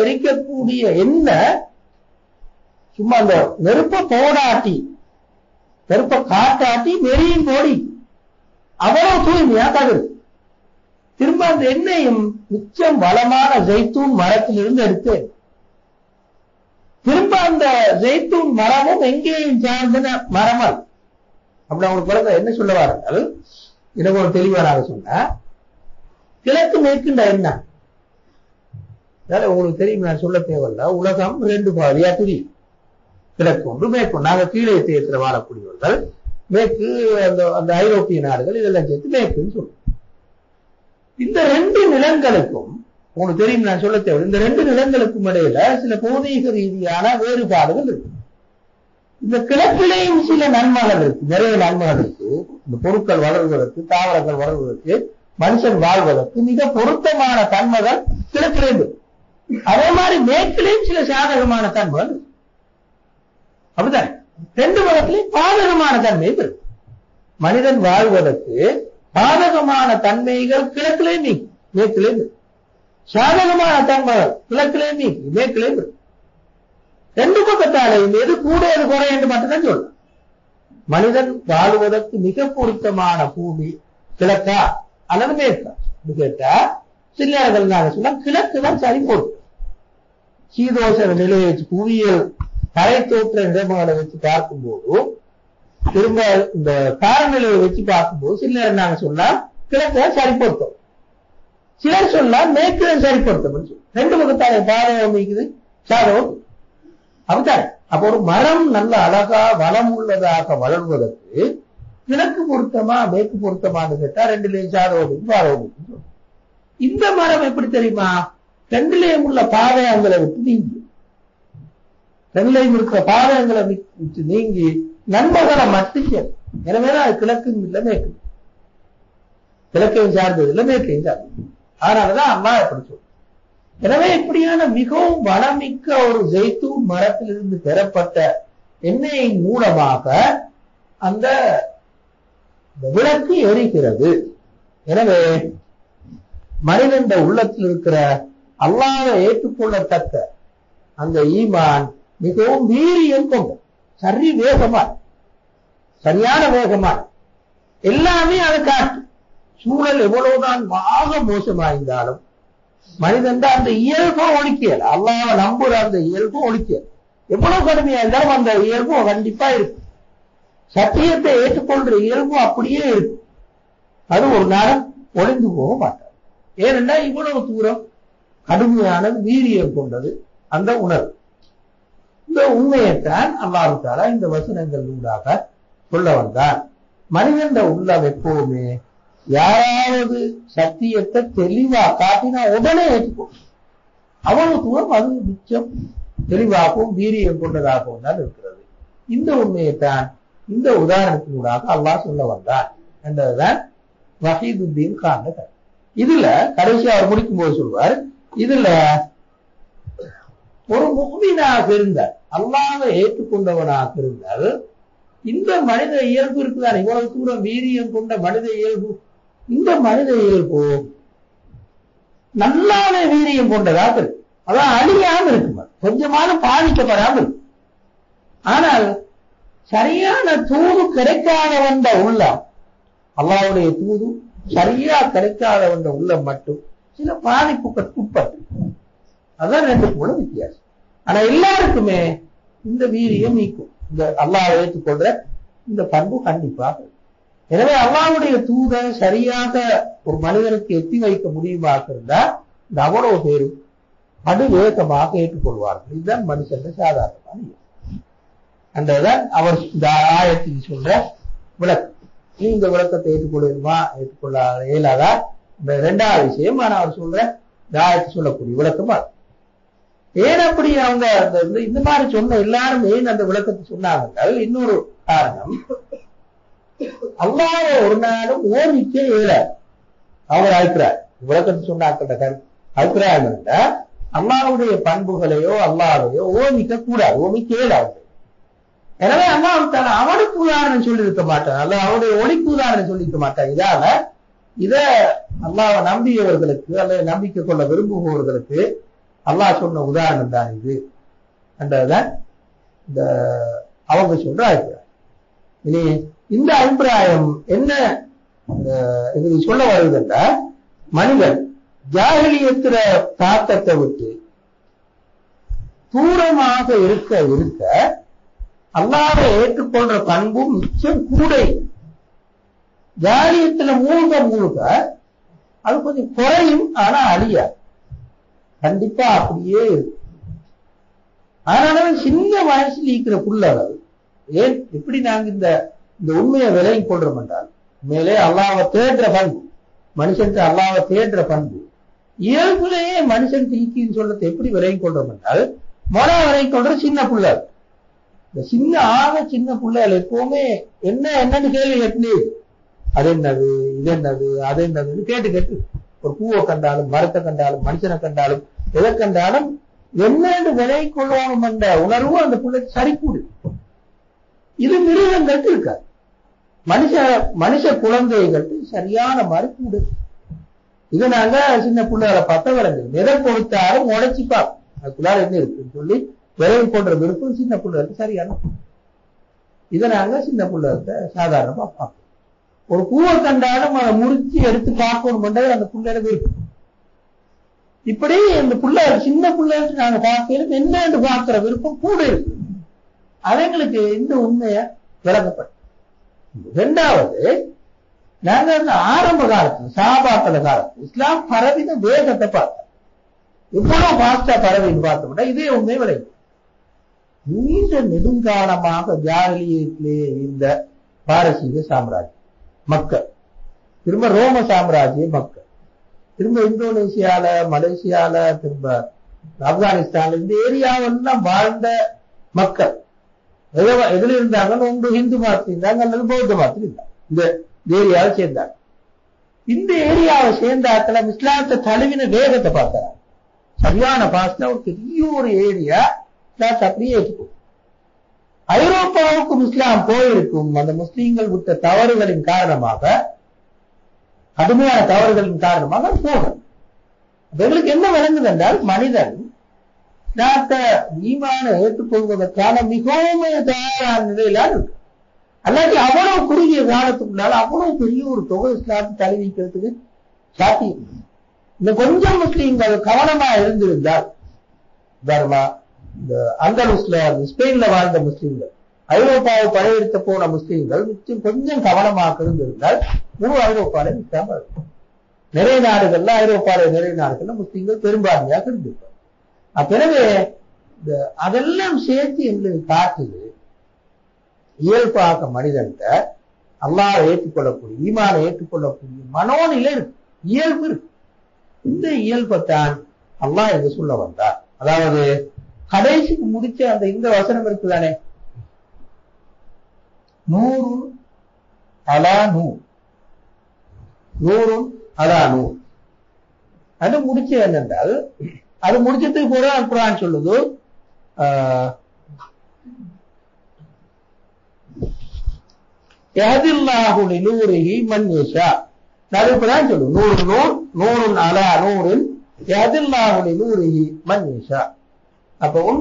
[SPEAKER 1] எரிக்கக்கூடிய என்ன சும்மா அந்த நெருப்ப போடாட்டி, நெருப்ப காட்டாட்டி நெறியும் போடி அவ்வளவு தூய்மையா தகுது. திரும்ப அந்த எண்ணெயும் மிச்சம் வளமான ஜெய்தூன் மரத்திலிருந்து எடுத்து திரும்ப அந்த ஜெய்தூன் மரமும் எங்கேயும் சார்ந்த மரமல். அப்படி அவங்களுக்கு பிறகு என்ன சொல்ல வாருங்கள், எனக்கு ஒரு தெளிவானாக சொன்ன கிழக்கு மேற்குண்ட என்ன உங்களுக்கு தெரியும். நான் சொல்ல தேவையில்ல. உலகம் 2 பாதியா பிரியும். கிழக்கு ஒன்று மேற்கு. நாங்க கீழே தேயத்தில் வாழக்கூடியவர்கள் மேற்கு, அந்த ஐரோப்பிய நாடுகள் இதெல்லாம் சேர்த்து மேற்குன்னு சொல்லுவோம். இந்த 2 நிலங்களுக்கும் உங்களுக்கு தெரியும். நான் சொல்ல தேவை. இந்த 2 நிலங்களுக்கும் இடையில சில பௌதீக ரீதியான வேறுபாடுகள் இருக்கு. இந்த கிழக்கிலேயும் சில நன்மைகள் இருக்கு, நிறைய நன்மைகள் இருக்கு. இந்த பொருட்கள் வளர்வதற்கு, தாவரங்கள் வளர்வதற்கு, மனுஷன் வாழ்வதற்கு மிக பொருத்தமான தன்மைகள் கிழக்கிலேயும். அதே மாதிரி மேற்கிலேயும் சில சாதகமான தன்மைகள் இருக்கு. அப்படித்தான் 2 மதத்திலையும் பாதகமான தன்மை இருக்கு. மனிதன் வாழ்வதற்கு பாதகமான தன்மைகள் கிழக்கிலேயும் நீக்கி மேற்கிலேயும் இருக்கு. சாதகமான தன்மைகள் கிழக்கிலேயும் நீக்கி மேற்கிலேயும் இருக்கு. 2 பக்கத்தாலையும் எது கூட எது குறை என்று மட்டும்தான் சொல்லலாம். மனிதன் வாழ்வதற்கு மிக பொருத்தமான பூமி கிழக்கா அல்லது மேற்கா கேட்டா சில நேரங்கள் நாங்க சொன்னா கிழக்கு தான் சரி போடும். சீதோசன நிலையை வச்சு புவியியல் தரை தோற்ற இடங்களை வச்சு பார்க்கும்போது, திரும்ப இந்த காலநிலையை வச்சு பார்க்கும்போது சில நேரம் நாங்க சொன்னா கிழக்க சரிப்படுத்தும், சிலர் சொன்னா மேற்கு சரிப்படுத்தும். 2 பக்கத்தாலே பாதகம் இருக்குது, சாதகம் அப்படித்தானே. அப்ப ஒரு மரம் நல்ல அழகா வளம் உள்ளதாக வளர்வதற்கு கிழக்கு பொருத்தமா மேற்கு பொருத்தமானு கேட்டா 2லேயும் சாதகம் பாதகம். இந்த மரம் எப்படி தெரியுமா? 2லேயும் உள்ள பாதகங்களை விட்டு நீங்கி, 2லேயும் இருக்கிற பாதகங்களை விட்டு நீங்கி நன்மைகளை மட்டும் சேரும். எனவேதான் அது கிழக்கும் இல்லை மேற்கு, கிழக்கையும் சார்ந்தது இல்லை மேற்கையும் சார்ந்தது. அதனாலதான் அம்மா எப்படி சொல்லும். எனவே இப்படியான மிகவும் வளமிக்க ஒரு ஜெய்தூன் மரத்திலிருந்து பெறப்பட்ட எண்ணெயின் மூலமாக அந்த விளக்கு எரிகிறது. எனவே மனிதன் உள்ளத்தில் இருக்கிற அல்லாஹ்வை ஏற்றுக்கொள்ளத்தக்க அந்த ஈமான் மிகவும் வீரியம் கொண்ட சரி வேகமான, சரியான வேகமான எல்லாமே அதை காட்டு. சூழல் எவ்வளவுதான் ஆக மோசமாயிருந்தாலும் மனிதன் அந்த இயல்பும் ஒழிக்கல, அல்லாஹ்வை நம்புற அந்த இயல்பும் ஒழிக்கல. எவ்வளவு கடுமையா இருந்தாலும் அந்த இயல்பும் கண்டிப்பா இருக்கு. சத்தியத்தை ஏற்றுக்கொள்ற இயல்பும் அப்படியே இருக்கு. அது ஒரு நாள் ஒளிந்து போக மாட்டார். ஏனென்றா இவ்வளவு தூரம் கடுமையானது, வீரியம் கொண்டது அந்த உணர்வு. இந்த உண்மையைத்தான் அல்லாஹ் தஆலா இந்த வசனங்கள் ஊடாக சொல்ல வந்தார். மனிதன் உள்ளம் எப்பவுமே யாராவது சத்தியத்தை தெளிவா காட்டினா உடனே ஏற்றுக்கொள்ளும். அவ்வளவு தூரம் அது மிச்சம் தெளிவாகவும் வீரியம் கொண்டதாகவும் தான் இருக்கிறது. இந்த உண்மையைத்தான் இந்த உதாரணத்தினூடாக அல்லாஹ் சொல்ல வந்தார் என்பதுதான் வஹீதுத்தீன் கான். இதுல கடைசி அவர் முடிக்கும் போது சொல்வார், இதுல ஒரு முஃமினாக இருந்தால், அல்லாஹ்வை ஏற்றுக்கொண்டவனாக இருந்தால், இந்த மனித இயல்பு இருக்குதான், இவ்வளவு தூரம் வீரியம் கொண்ட மனித இயல்பு, இந்த மனித இயல்பு நல்லாவே வீரியம் கொண்டதாக இருக்கு. அதான் அழியாம இருக்குமா, கொஞ்சமான பாதிக்கப்படாமல் இருக்கு. ஆனால் சரியான தூது கிடைக்காத வந்த உள்ளம், அல்லாஹ்வுடைய தூது சரியா கிடைக்காத வந்த உள்ளம் மட்டும் சில பாதிப்புக்கு உட்பட்டு, அதான் ரெண்டுக்குள்ள வித்தியாசம். ஆனா எல்லாருக்குமே இந்த வீரியம் நீக்கும், இந்த அல்லாஹ்வை ஏற்றுக்கொள்ற இந்த பண்பு கண்டிப்பாக. எனவே அல்லாஹ்வுடைய தூதை சரியாக ஒரு மனிதனுக்கு எத்தி வைக்க முடியுமாக இருந்தா இந்த அவ்வளவு பேரும் படுவேகமாக ஏற்றுக்கொள்வார்கள். இதுதான் மனுஷன் சாதாரணமான அன்றதான் அவர் இந்த ஆயத்தில் சொல்ற விளக்கம். நீ இந்த விளக்கத்தை ஏற்றுக்கொள்ளுமா, ஏற்றுக்கொள்ள இயலாதா, இந்த இரண்டாவது விஷயம். ஆனா அவர் சொல்ற இந்த ஆயத்தை சொல்லக்கூடிய விளக்கமா. ஏன் அப்படி அவங்க இந்த மாதிரி சொன்ன எல்லாரும் ஏன் அந்த விளக்கத்தை சொன்னார்கள்? இன்னொரு காரணம், அல்லாஹ்வை ஒரு நாளும் ஓமிக்க இயலாது. அவர் அழைக்கிறார் விளக்கத்தை சொன்னாக்கிற அபிப்பிராயம் இருந்தா அல்லாஹ்வுடைய பண்புகளையோ அல்லாஹ்வையோ ஓமிக்க கூடாது, ஓமிக்க இயலாது. எனவே அல்லாஹ் தஆலா அவனுக்கு உதாரணம் சொல்லியிருக்க மாட்டான், அல்ல அவனுடைய ஒளிக்கு உதாரணம் சொல்லியிருக்க மாட்டான். இத அல்லாஹ்வை நம்பியவர்களுக்கு அல்லது நம்பிக்கை கொள்ள விரும்புபவர்களுக்கு அல்லாஹ் சொன்ன உதாரணம் தான் இது என்றதுதான் இந்த அவங்க சொல்ற அபிப்பிராயம். இனி இந்த அபிப்பிராயம் என்ன இது சொல்ல வருதுன்னா, மனிதன் ஜாஹிலியத்தில தாக்கத்தை விட்டு தூரமாக இருக்க இருக்க அல்லாஹ்வை ஏற்றுக்கொள்ற பண்பும் மிச்சம் கூட. ஜாஹிலியத்துல மூழ்க அது கொஞ்சம் குறையும், ஆனா அழியாது, கண்டிப்பா அப்படியே இருக்கு. அதனால சின்ன வயசுல இருக்கிற புள்ளகள் ஏன் எப்படி நாங்க இந்த உண்மையை விலகி கொள்றோம் என்றால், உண்மையிலே அல்லாஹ்வை தேடுற பண்பு, மனுஷன் அல்லாஹ்வை தேடுற பண்பு இயல்புலேயே மனுஷன் தீக்கின்னு சொல்றது எப்படி விலகி கொள்றோம் என்றால், விலகி கொள்ற சின்ன புள்ளகள். இந்த சின்ன புள்ளைகள் எப்பவுமே என்னன்னு கேள்வி கேட்டு, அது என்னது, இது என்னது, அது என்னதுன்னு கேட்டு ஒரு பூவை கண்டாலும் மரத்தை கண்டாலும் மனுஷனை கண்டாலும் எதை கண்டாலும் என்னன்னு விலகி கொள்ளணும் என்ற உணர்வு அந்த பிள்ளைக்கு சரி கூடு. இது மிருகங்களுக்கு இருக்காது, மனுஷ குழந்தைகளுக்கு சரியான மாதிரி கூடு. இது நாங்க சின்ன பிள்ளைகளை பத்த விளங்கு எதை கொடுத்தாலும் உடைச்சி பார்ப்போம், அதுக்குள்ளார என்ன இருக்குன்னு சொல்லி விலகி கொண்ட விருப்பம் சின்ன பிள்ளைகளுக்கு சரியான. இதை நாங்க சின்ன பிள்ளைகளை சாதாரணமா பார்ப்போம். ஒரு பூவை கண்டாலும் அதை முறிச்சு எடுத்து பார்க்கணும் பண்றது அந்த பிள்ளையோட விருப்பம். இப்படி இந்த பிள்ளைகள் சின்ன பிள்ளைகளுக்கு நாங்க பார்க்கணும் என்னன்னு பார்க்கிற விருப்பம் கூட இருக்கு. அதுங்களுக்கு இந்த உண்மையை விளக்கப்படும். இரண்டாவது, நாங்க அந்த ஆரம்ப காலத்துல சஹாபாக்கள காலத்துல இஸ்லாம் பரவின வேகத்தை பார்த்தோம். எவ்வளவு பாஸ்டா பரவின்னு பார்த்தோம்னா இதே உண்மை விளையும். நீண்ட நெடுங்காலமாக ஜாஹிலியத்திலே இந்த பாரசீக சாம்ராஜ்யம் மக்கள், திரும்ப ரோம சாம்ராஜ்ய மக்கள், திரும்ப இந்தோனேசியால, மலேசியால, திரும்ப ஆப்கானிஸ்தான்ல இந்த ஏரியாவெல்லாம் வாழ்ந்த மக்கள் எதுல இருந்தாங்க? ஒன்று ஹிந்து மதத்தில் இருந்தாங்க அல்லது பௌத்த மதத்தில் இருந்தாங்க. இந்த ஏரியாவை சேர்ந்தாங்க. இந்த ஏரியாவை சேர்ந்தாக்கள இஸ்லாத்தை தழுவின வேகத்தை பார்க்கிறாங்க. சரியான பாஸ்டா ஒரு பெரிய ஒரு ஏரியா அப்படியே இருக்கும். ஐரோப்பாவுக்கும் இஸ்லாம் போயிருக்கும். அந்த முஸ்லீம்கள் விட்ட தவறுகளின் காரணமாக, கடுமையான தவறுகளின் காரணமாக போகும். எங்களுக்கு என்ன விளங்குது என்றால், மனிதன் இஸ்லாத்தை ஈமான ஏற்றுக்கொள்வதற்கான மிகவும் தயாரான நிலையிலான இருக்கு. அல்லாட்டி அவ்வளவு குறுகிய காலத்துக்குள்ளால அவ்வளவு பெரிய ஒரு தொகை இஸ்லாத்தை தழுவிக்கிறதுக்கு சாத்தியம். இந்த கொஞ்சம் முஸ்லீம்கள் கவனமா இருந்திருந்தால், பர்மா, இந்த அந்தலுஸ்ல ஸ்பெயின்ல வாழ்ந்த முஸ்லீம்கள், ஐரோப்பாவை படையெடுத்த போன முஸ்லீம்கள் கொஞ்சம் கவனமாக இருந்திருந்தால் முழு ஐரோப்பாவை நிற்காம இருக்கும். நிறைய நாடுகள்ல, ஐரோப்பாவில் நிறைய நாடுகள்ல முஸ்லீம்கள் பெரும்பான்மையாக இருந்திருப்பார். எனவே அதெல்லாம் சேர்த்து எங்களுக்கு காட்டுது இயல்பாக மனிதன்கிட்ட அல்லாஹ்வை ஏற்றுக்கொள்ளக்கூடிய, ஈமானை ஏற்றுக்கொள்ளக்கூடிய மனோநிலை இருக்கு, இயல்பு இருக்கு. இந்த இயல்பைத்தான் அல்லாஹ் என்று சொல்ல வந்தார். அதாவது கடைசிக்கு முடிச்ச அந்த இந்த வசனம் இருக்குதானே, 100 அலா 100, 100 அலா 100, அது முடிச்ச என்னென்றால், அது முடிச்சதுக்கு கூட குர்ஆன் சொல்லுது, யஹ்தில்லாஹு லிநூரிஹி மன் யஷா. அது இப்பதான் சொல்லுது, 100 அலா 100 யஹ்தில்லாஹு லிநூரிஹி மன் யஷா. அப்ப ஒரு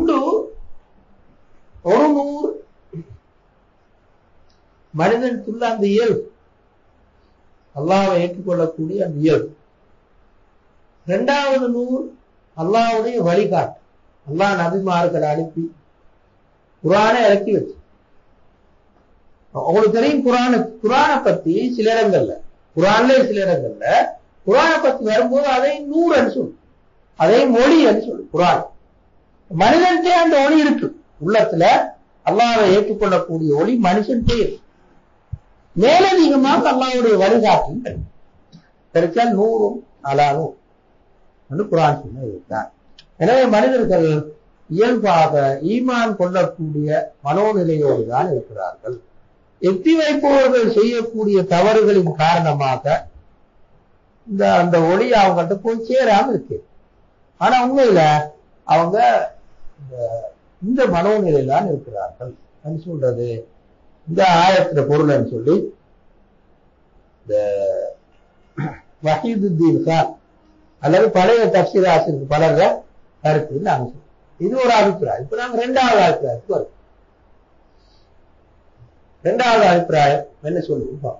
[SPEAKER 1] 100 மனிதனுக்குள்ள அந்த இயல்பு, அல்லாஹ்வை ஏற்றுக்கொள்ளக்கூடிய அந்த இயல்பு. 2வது 100 அல்லாஹ்வுடைய வழிகாட்டு. அல்லாஹ் நபிமார்களை அனுப்பி குர்ஆனை இறக்கி வச்சு. உங்களுக்கு தெரியும், குர்ஆனை பத்தி சில இடங்கள்ல, குர்ஆன்ல சில இடங்கள்ல குர்ஆனை பத்தி வரும்போது அதை 100 சொல்லு, அதை மொழி என்று சொல்லு. குர்ஆன் மனிதன்டே அந்த ஒளி இருக்கு, உள்ளத்துல அல்லாஹ்வை ஏற்றுக்கொள்ளக்கூடிய ஒளி மனுஷன்டே இருக்கு. மேலதிகமாக அல்லாஹ்வுடைய வழிகாட்டு கிடைச்சால் 100 அலா 100 என்று குர்ஆன் சொன்னார். எனவே மனிதர்கள் இயல்பாக ஈமான் கொள்ளக்கூடிய மனோநிலையோடு தான் இருக்கிறார்கள். எத்தி வைப்பவர்கள் செய்யக்கூடிய தவறுகளின் காரணமாக அந்த ஒளி அவங்கள்ட்ட போய் சேராம இருக்கு. ஆனா உண்மையில அவங்க இந்த மனோநிலையில் தான் இருக்கிறார்கள் சொல்றது இந்த ஆயத்துல பொருள்னு சொல்லி இந்த வஹீதுத்தீன் கான் அல்லது பழைய தஃசீர் ஆசிரியர் பலர கருத்து நாங்க சொல்றோம். இது ஒரு அபிப்பிராயம். இப்ப நாங்க 2வது அபிப்பிராயத்துக்கு வரும். 2வது அபிப்பிராயம் என்ன சொல்லுவோம்?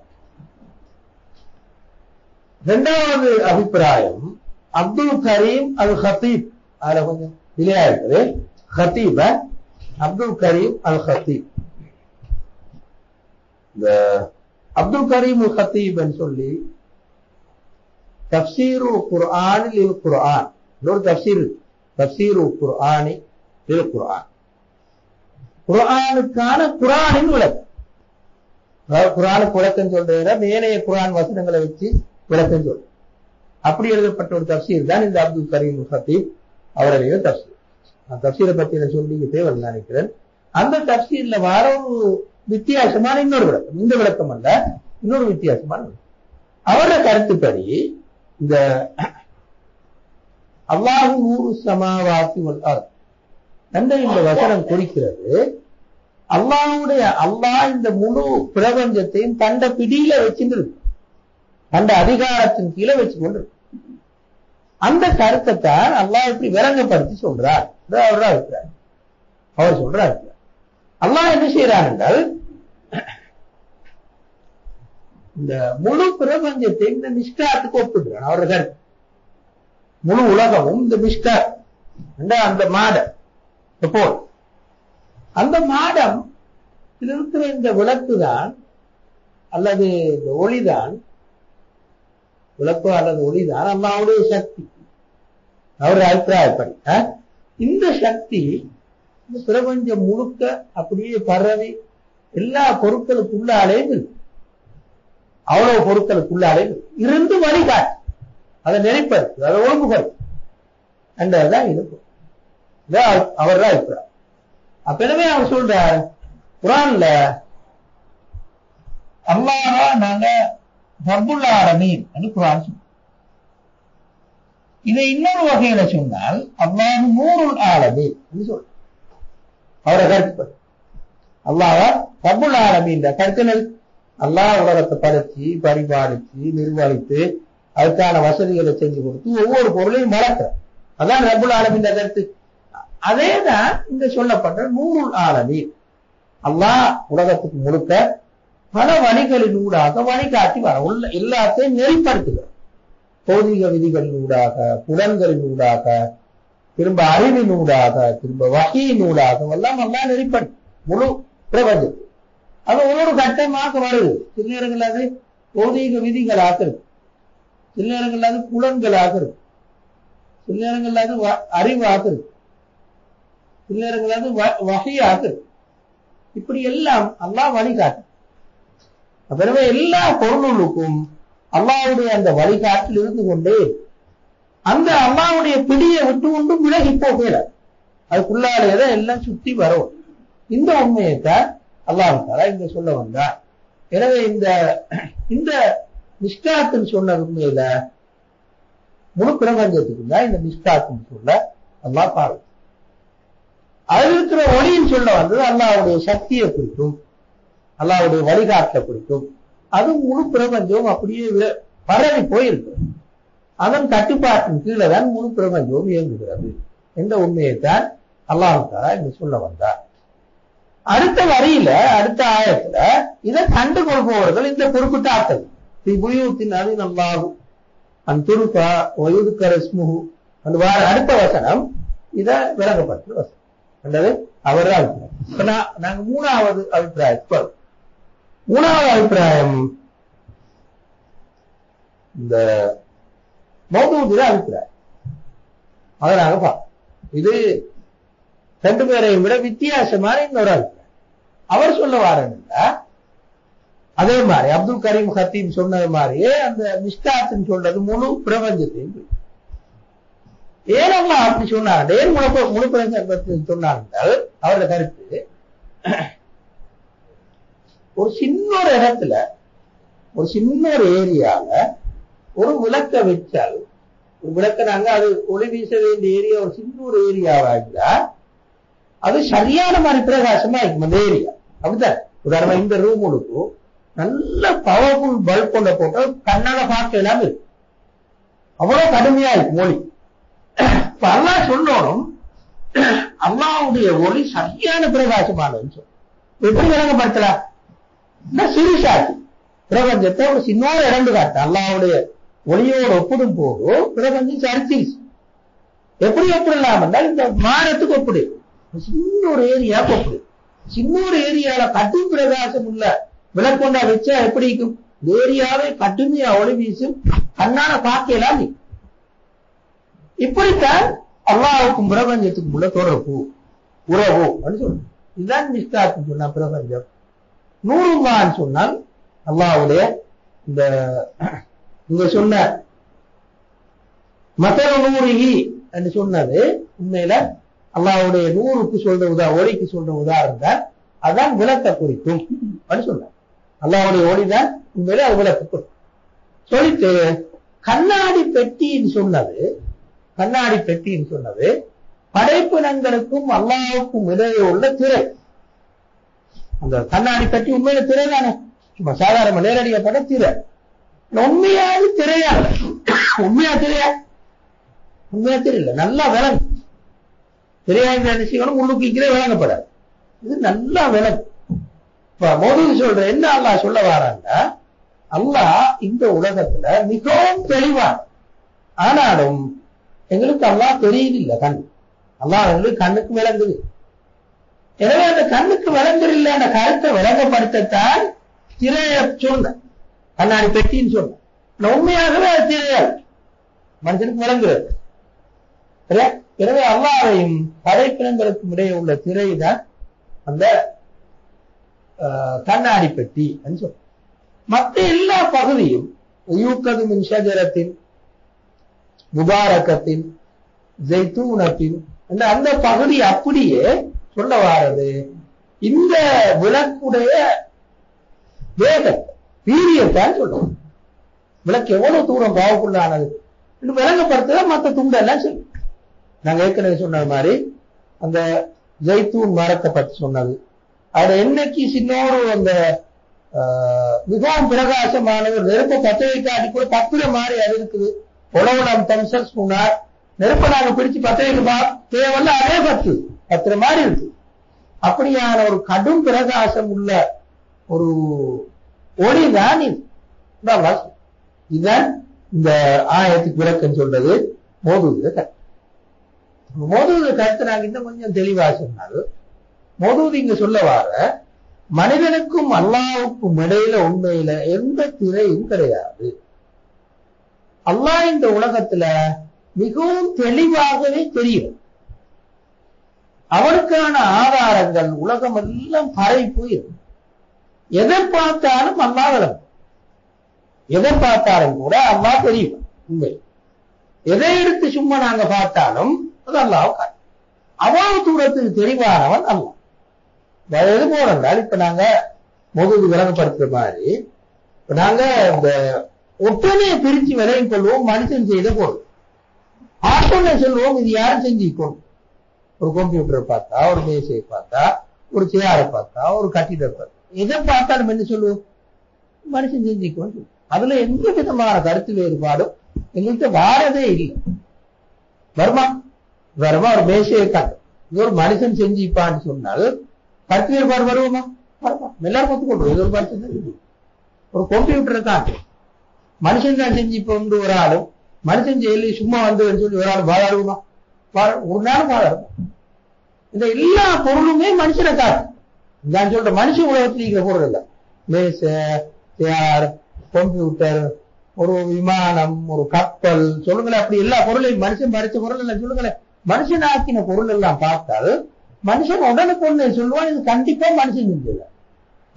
[SPEAKER 1] 2வது அபிப்பிராயம் அப்துல் கரீம் அல் ஹத்தீப், அதுல கொஞ்சம் விளையா இருக்குது, ஹத்தீப அப்துல் கரீம் அல் ஹத்தீப். இந்த அப்துல் கரீம் அல் ஹத்தீப் சொல்லி தஃப்சீருல் குர்ஆன் லில் குர்ஆன், இன்னொரு தஃப்சீர், தஃப்சீருல் குர்ஆனி லில் குர்ஆன், குர்ஆனுக்கான குர்ஆனின் விளக்கம். அதாவது குர்ஆனுக்கு விளக்கம் சொல்றத மேலைய குர்ஆன் வசனங்களை வச்சு விளக்கம் சொல்ற, அப்படி எழுதப்பட்ட ஒரு தஃப்சீர் தான் இந்த அப்துல் கரீம் அல் ஹத்தீப் அவருடைய தஃப்சீர். நான் தஃப்சீரை பத்தி நான் சொல்லி தேவைன்னு நினைக்கிறேன். அந்த தஃப்சீர்ல வர ஒரு வித்தியாசமான இன்னொரு விளக்கம், இந்த விளக்கம் அல்ல, இன்னொரு வித்தியாசமான விளக்கம். அவருடைய கருத்துப்படி இந்த அல்லாஹு நூறு சமாவாத்தி வல் அர்த் என்ற இந்த வசனம் குறிக்கிறது அல்லாஹ் இந்த முழு பிரபஞ்சத்தையும் தண்ட பிடியில வச்சுட்டு இருக்கு, தண்ட அதிகாரத்தின் கீழே வச்சு கொண்டு இருக்கு. அந்த கருத்தை தான் அல்லாஹ் இப்படி விளங்கப்படுத்தி சொல்றார். அவர் சொல்றார், அல்லாஹ் என்ன செய்யறார் என்றால் இந்த முழு பிரபஞ்சத்தை இந்த மிஸ்காத்துக்கு ஒப்பிடுறான். அவர்கள் கருத்து முழு உலகமும் இந்த மிஸ்காத் அந்த மாடம் போல், அந்த மாடம் இருக்கிற இந்த விளக்கு தான் அல்லது இந்த ஒளிதான், விளக்கு அல்லது ஒளிதான் அல்லாஹ்வுடைய சக்தி. அவருடைய அபிப்பிராயப்படி இந்த சக்தி இந்த பிரபஞ்சம் முழுக்க அப்படியே பரவி எல்லா பொருட்களுக்குள்ளாலே இருக்கு, அவ்வளவு பொருட்களுக்குள்ளாலே இருந்து வழிகாட்டு, அதை நெறிப்படுத்து, அதை ஒழுங்குபடுத்து என்றதான் இருக்கும். அவர் தான் அபிப்பிராயம். அப்ப எனவே அவர் சொல்றார், குர்ஆன்ல அல்லாஹ் நாங்க ரப்புல் ஆலமீன் என்று குர்ஆன் சொல்றோம். இதை இன்னொரு வகையில சொன்னால் அல்லாஹ் நூருல் ஆலமீன் என்று சொல்றோம். அவரை கருத்து அல்லாஹ் ரப்புல் ஆலமீன் கருத்து, அல்லாஹ் உலகத்தை படைச்சு பரிபாலிச்சு நிர்வகித்து அதுக்கான வசதிகளை செஞ்சு கொடுத்து ஒவ்வொரு பொருளையும் வளர்க்கிற, அதான் ரப்புல் ஆலமீன் கருத்து. அதேதான் இங்க சொல்லப்பட்ட நூருல் ஆலமீன். அல்லாஹ் உலகத்துக்கு முழுக்க பல வழிகளின் ஊடாக வழிகாட்டி வர உள்ள எல்லாத்தையும் நெறிப்படுத்துகிறார். பௌதிக விதிகளின் ஊடாக, புலன்களின் ஊடாக, திரும்ப அறிவினூடாக, திரும்ப வகையினூடாக எல்லாம் நல்லா நெறிப்படி முழு பிரபஞ்சம். அது ஒரு கட்டமாக வருது. சில நேரங்கள் அது பௌதீக விதிகளாக இருக்கு, சில நேரங்கள் அது புலன்களாக இருக்கு, சில நேரங்கள் அது அறிவாக இருக்கு, சில நேரங்கள் அது வகையாக இருக்கு. இப்படி எல்லாம் அல்லாஹ் வழிகாட்டு. எனவே எல்லா பொருளுக்கும் அல்லாஹ்வுடைய அந்த வழிகாட்டில் இருந்து கொண்டே அந்த அல்லாஹ்வுடைய பிடியை விட்டு கொண்டும் விலகி போகல, அதுக்குள்ளாலேதான் எல்லாம் சுத்தி வரும். இந்த உண்மையைத்தான் அல்லாஹ் தஆலா இங்க சொல்ல வந்தார். எனவே இந்த மிஸ்காத்துன்னு சொன்ன உண்மையில முழு பிரபஞ்சத்துக்கு தான் இந்த மிஸ்காத்துன்னு சொல்ல அல்லாஹ் பாரு. அதில் இருக்கிற ஒளின்னு சொல்ல வந்தது அல்லாஹ்வுடைய சக்தியை குறிக்கும், அல்லாஹ்வுடைய வழிகாட்டலை குறிக்கும். அது முழு பிரபஞ்சம் அப்படியே பரவி போயிருக்கு. அதன் கட்டுப்பாட்டின் கீழே தான் முழு பிரபஞ்சம் இயங்குகிறது என்ற உண்மையைத்தான் அல்லாஹ் தஆலா இங்க சொல்ல வந்தார். அடுத்த வரியில, அடுத்த ஆயத்துல இதை கண்டு கொள்பவர்கள் இந்த குறிப்பிட்ட ஆட்கள் புயூத்தின் அதின் அல்லாஹு அந்துருகா வயுதுக்கர ஸ்முஹு அந்த அடுத்த வசனம் இத விளங்கப்பட்ட வசனம் அல்லது அவர்கள். நாங்க மூணாவது அபிப்பிராயம், மூணாவது அபிப்பிராயம் இந்த மௌதூதுல அபிப்பிராயம். அதை நாங்க பார்ப்போம். இது ரெண்டு பேரையும் விட வித்தியாசமான இன்னொரு அபிப்பிராயம். அவர் சொல்ல வாரா அதே மாதிரி அப்துல் கரீம் ஹத்தீம் சொன்னது மாதிரியே அந்த மிஸ்காத்துன்னு சொல்றது முழு பிரபஞ்சத்தையும். ஏனெல்லாம் அப்படி சொன்னாங்க, ஏன் முழு பிரபஞ்சத்தை சொன்னார்கள்? அவரோட கருத்து, ஒரு சின்ன ஒரு இடத்துல, ஒரு சின்ன ஒரு ஏரியால ஒரு விளக்க வச்சால், ஒரு விளக்க நாங்க அது ஒளி வீச வேண்டிய ஏரியா ஒரு சின்ன ஒரு ஏரியாவாக அது சரியான மாதிரி பிரகாசமா இருக்கும் அந்த ஏரியா. அப்படித்தான். உதாரணமா இந்த ரூமுக்கு நல்ல பவர்ஃபுல் பல்ப் கொண்ட போட்டு கண்ணால பார்க்க இல்லாம இருக்கு, அவ்வளவு கடுமையா இருக்கு ஒளி. இப்ப அல்லாஹ் சொல்லணும், அல்லாஹ்வுடைய ஒளி சரியான பிரகாசமானதுன்னு சொல்லு. எப்படி விளங்கப்படுத்தலாம்? சிறுசாட்சி பிரபஞ்சத்தை ஒரு சின்ன இறந்து காட்டு அல்லாஹ்வுடைய ஒளியோடு ஒப்பிடும் போது பிரபஞ்சம் சரிச்சிருச்சு. எப்படி ஒப்பிடலாம் என்றால் இந்த மானத்துக்கு ஒப்பிடு, சின்ன ஒரு ஏரியாவுக்கு ஒப்பிடு. சின்ன ஒரு ஏரியால கடும் பிரகாசம் உள்ள விளக்கொண்டா வச்சா எப்படி இருக்கும்? ஏரியாவே கடுமையா ஒளி வீசும், கண்ணால பார்க்கலாம். இப்படித்தான் அல்லாஹ்வுக்கும் பிரபஞ்சத்துக்கும் உள்ள தொடர்பு, உறவு அப்படின்னு சொல்றோம். இதுதான் மிஸ்காத்துன்னு சொன்னா பிரபஞ்சம். நூறுல்லான்னு சொன்னால் அல்லாஹ்வுடைய இந்த இங்க சொன்ன மதல நூறுஹி என்று சொன்னது உண்மையில அல்லாஹ்வுடைய நூறுக்கு சொல்ற ஒளிக்கு சொல்ற உதாரணம் தான். அதான் விளக்க குறிக்கும் அப்படின்னு சொன்ன. அல்லாஹ்வுடைய ஒளிதான் உண்மையில அது விளக்க குறிக்கும் சொல்லிட்டு, கண்ணாடி பெட்டின்னு சொன்னது, கண்ணாடி பெட்டின்னு சொன்னது படைப்பினங்களுக்கும் அல்லாஹ்வுக்கும் இடையே உள்ள திரை. அந்த கண்ணாடி பெட்டி உண்மையில திரை தானே, சும்மா சாதாரண நேரடியாப்பட்ட திரை. உண்மையாவது திரையா? உண்மையா திரையா? உண்மையா தெரியல, நல்லா விளங்கு. திரையாங்க நிச்சயம் உள்ளுக்கே விளங்கப்படாது, இது நல்லா விளங்கு. இப்ப மோதி சொல்ற என்ன அல்லாஹ் சொல்ல வாரான்னா, அல்லாஹ் இந்த உலகத்துல மிகவும் தெளிவான, ஆனாலும் எங்களுக்கு அல்லாஹ் தெரியுதில்லை. கண் அல்லாஹ் எங்களுக்கு கண்ணுக்கு விளங்குது. எனவே அந்த கண்ணுக்கு விளங்குதில்லை அந்த கருத்தை விளங்கப்படுத்தத்தான் திரைய சொன்ன, கண்ணாடி பெட்டின்னு சொன்ன. உண்மையாகவே அது திரையாது, மனுஷனுக்கு விளங்குறது. எனவே அல்லாஹ்வையும் படைப்பினங்களுக்கும் இடையே உள்ள திரை தான் அந்த கண்ணாடி பெட்டி சொல்ற. மற்ற எல்லா பகுதியும் யூக்கது மின் ஷஜரத்தின் முபாரக்கத்தின் ஜெய்தூனத்தின் அந்த பகுதி அப்படியே சொல்ல வாரது இந்த விளக்குடைய வேகம் வீரியத்தான் சொல்றோம். விளக்கு எவ்வளவு தூரம் பாவக்குள்ளானது விளங்கப்படுத்த மற்ற துண்டெல்லாம் சொல்லு. நாங்க ஏற்கனவே சொன்னது மாதிரி அந்த ஜெய்தூன் மரத்தை பற்றி சொன்னது, அதுல என்னைக்கு சின்னோடு அந்த மிகவும் பிரகாசமான ஒரு நெருப்பை பற்ற வைக்காட்டி கூட பத்திர மாதிரி அது இருக்குது. உழவனம் தம்சல் சொன்னார், நெருப்பை நாங்க பிடிச்சு பற்ற வைக்க தேவையில்ல, அதே பத்திர மாதிரி இருக்கு. அப்படியான ஒரு கடும் பிரகாசம் உள்ள ஒரு ஒளிதான் இதுதான் இந்த ஆயத்துக்கு விளக்கம் சொல்றது மோதுவது. மோதூது கருத்து நாங்க இன்னும் கொஞ்சம் தெளிவா சொன்னால், மோதூது இங்க சொல்ல வார மனிதனுக்கும் அல்லாஹ்வுக்கும் இடையில உண்மையில எந்த திரையும் கிடையாது. அல்லாஹ் இந்த உலகத்துல மிகவும் தெளிவாகவே தெரியும். அவனுக்கான ஆதாரங்கள் உலகம் எல்லாம் பரவி போயிடும். எதை பார்த்தாலும் அல்லாஹ் விளங்கும். எதை பார்த்தாலும் கூட அல்லாஹ் தெரியும். உண்மை எதை எடுத்து சும்மா நாங்க பார்த்தாலும் அது அல்லாஹ் காட்டும். அவ்வளவு தூரத்துக்கு தெளிவானவன் அல்லாஹ். எது போனால் இப்ப நாங்க மோதூது விளங்கப்படுத்துற மாதிரி இப்ப நாங்க இந்த ஒட்டனையை பிரிச்சு விலையும் கொள்வோம். மனுஷன் செய்த பொருள் ஆட்டோனை சொல்லுவோம் இது யாரும் செஞ்சுக்கணும். ஒரு கம்ப்யூட்டரை பார்த்தா, ஒரு மேசையை பார்த்தா, ஒரு சேரை பார்த்தா, ஒரு கட்டிடத்தை பார்த்தா, எதை பார்த்தாலும் என்ன சொல்லுவோம்? மனுஷன் செஞ்சுக்கணும். அதுல எந்த விதமான கருத்து வேறுபாடும் எங்கள்கிட்ட வாரதே இல்லை. வருமா ஒரு மேசையை காட்டும், இது ஒரு மனுஷன் செஞ்சுப்பான்னு சொன்னால் கருத்து வேறுபாடு வருவோமா? வருமா? எல்லாரும் ஒத்துக்கொள்றோம் இது ஒரு மனுஷன் செஞ்சு. ஒரு கம்ப்யூட்டரை காட்டும், மனுஷன் தான் செஞ்சுப்போம் ஒரு ஆளும், மனுஷன் செயலி சும்மா வந்து சொல்லி ஒரு ஆள் வாழாடுமா? ஒரு நாளும் வாழாடும். இந்த எல்லா பொருளுமே மனுஷனை காட்டும். நான் சொல்ற மனுஷ உலகத்தில் இருக்கிற பொருள் இல்ல. மேசை, சேர், கம்ப்யூட்டர், ஒரு விமானம், ஒரு கப்பல் சொல்லுங்களேன். அப்படி எல்லா பொருளையும் மனுஷன் படைச்ச பொருள் எல்லாம் சொல்லுங்களேன். மனுஷன் ஆக்கின பொருள் எல்லாம் பார்த்தால் மனுஷன் உடனுக்கு ஒண்ணு சொல்லுவான், இது கண்டிப்பா மனுஷன் செஞ்சல.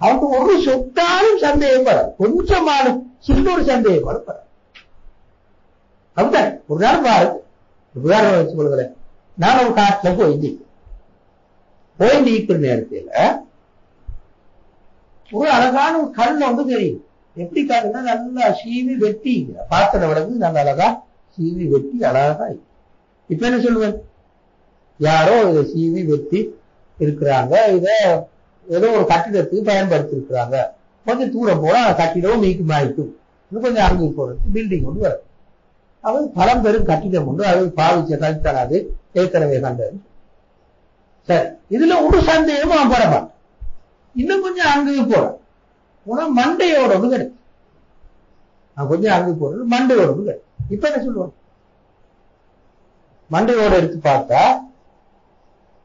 [SPEAKER 1] அவனுக்கு ஒரு சொத்தாலும் சந்தேகப்படாது, கொஞ்சமாலும் சின்ன ஒரு சந்தேகப்படப்படாது. அப்படித்தான் ஒரு நாள் பாருங்க. உதாரணம் வச்சு கொள்கிறேன். நான் ஒரு காட்டுல போய் நீக்கிற நேரத்தில் ஒரு அழகான ஒரு கல் வந்து தெரியும். எப்படி காட்டுன்னா நல்லா சீவி வெட்டி பாத்திர விளக்கு நல்ல அழகா சீவி வெட்டி அழகா. இப்ப என்ன சொல்லுவேன்? யாரோ இதை சீவி வெட்டி இருக்கிறாங்க, இத ஏதோ ஒரு கட்டிடத்துக்கு பயன்படுத்தி இருக்கிறாங்க. கொஞ்சம் தூரம் போனா கட்டிடமும் மீக்குமாயிட்டும், இன்னும் கொஞ்சம் அங்கு போறது பில்டிங் ஒன்று வரும். அது பழம்பெரும் கட்டிடம் உண்டு, அது பாவிச்ச கல்தராது ஏற்கனவே கண்டது. சரி, இதுல ஒரு சந்தேகமும் அவன் போட மாட்டான். இன்னும் கொஞ்சம் அங்கு போற போனா மண்டையோட ஒன்று கிடைக்கும். நான் கொஞ்சம் அங்கு போறது மண்டையோட ஒன்று கிடைக்கும். இப்ப என்ன சொல்லுவான்? மண்டையோட எடுத்து பார்த்தா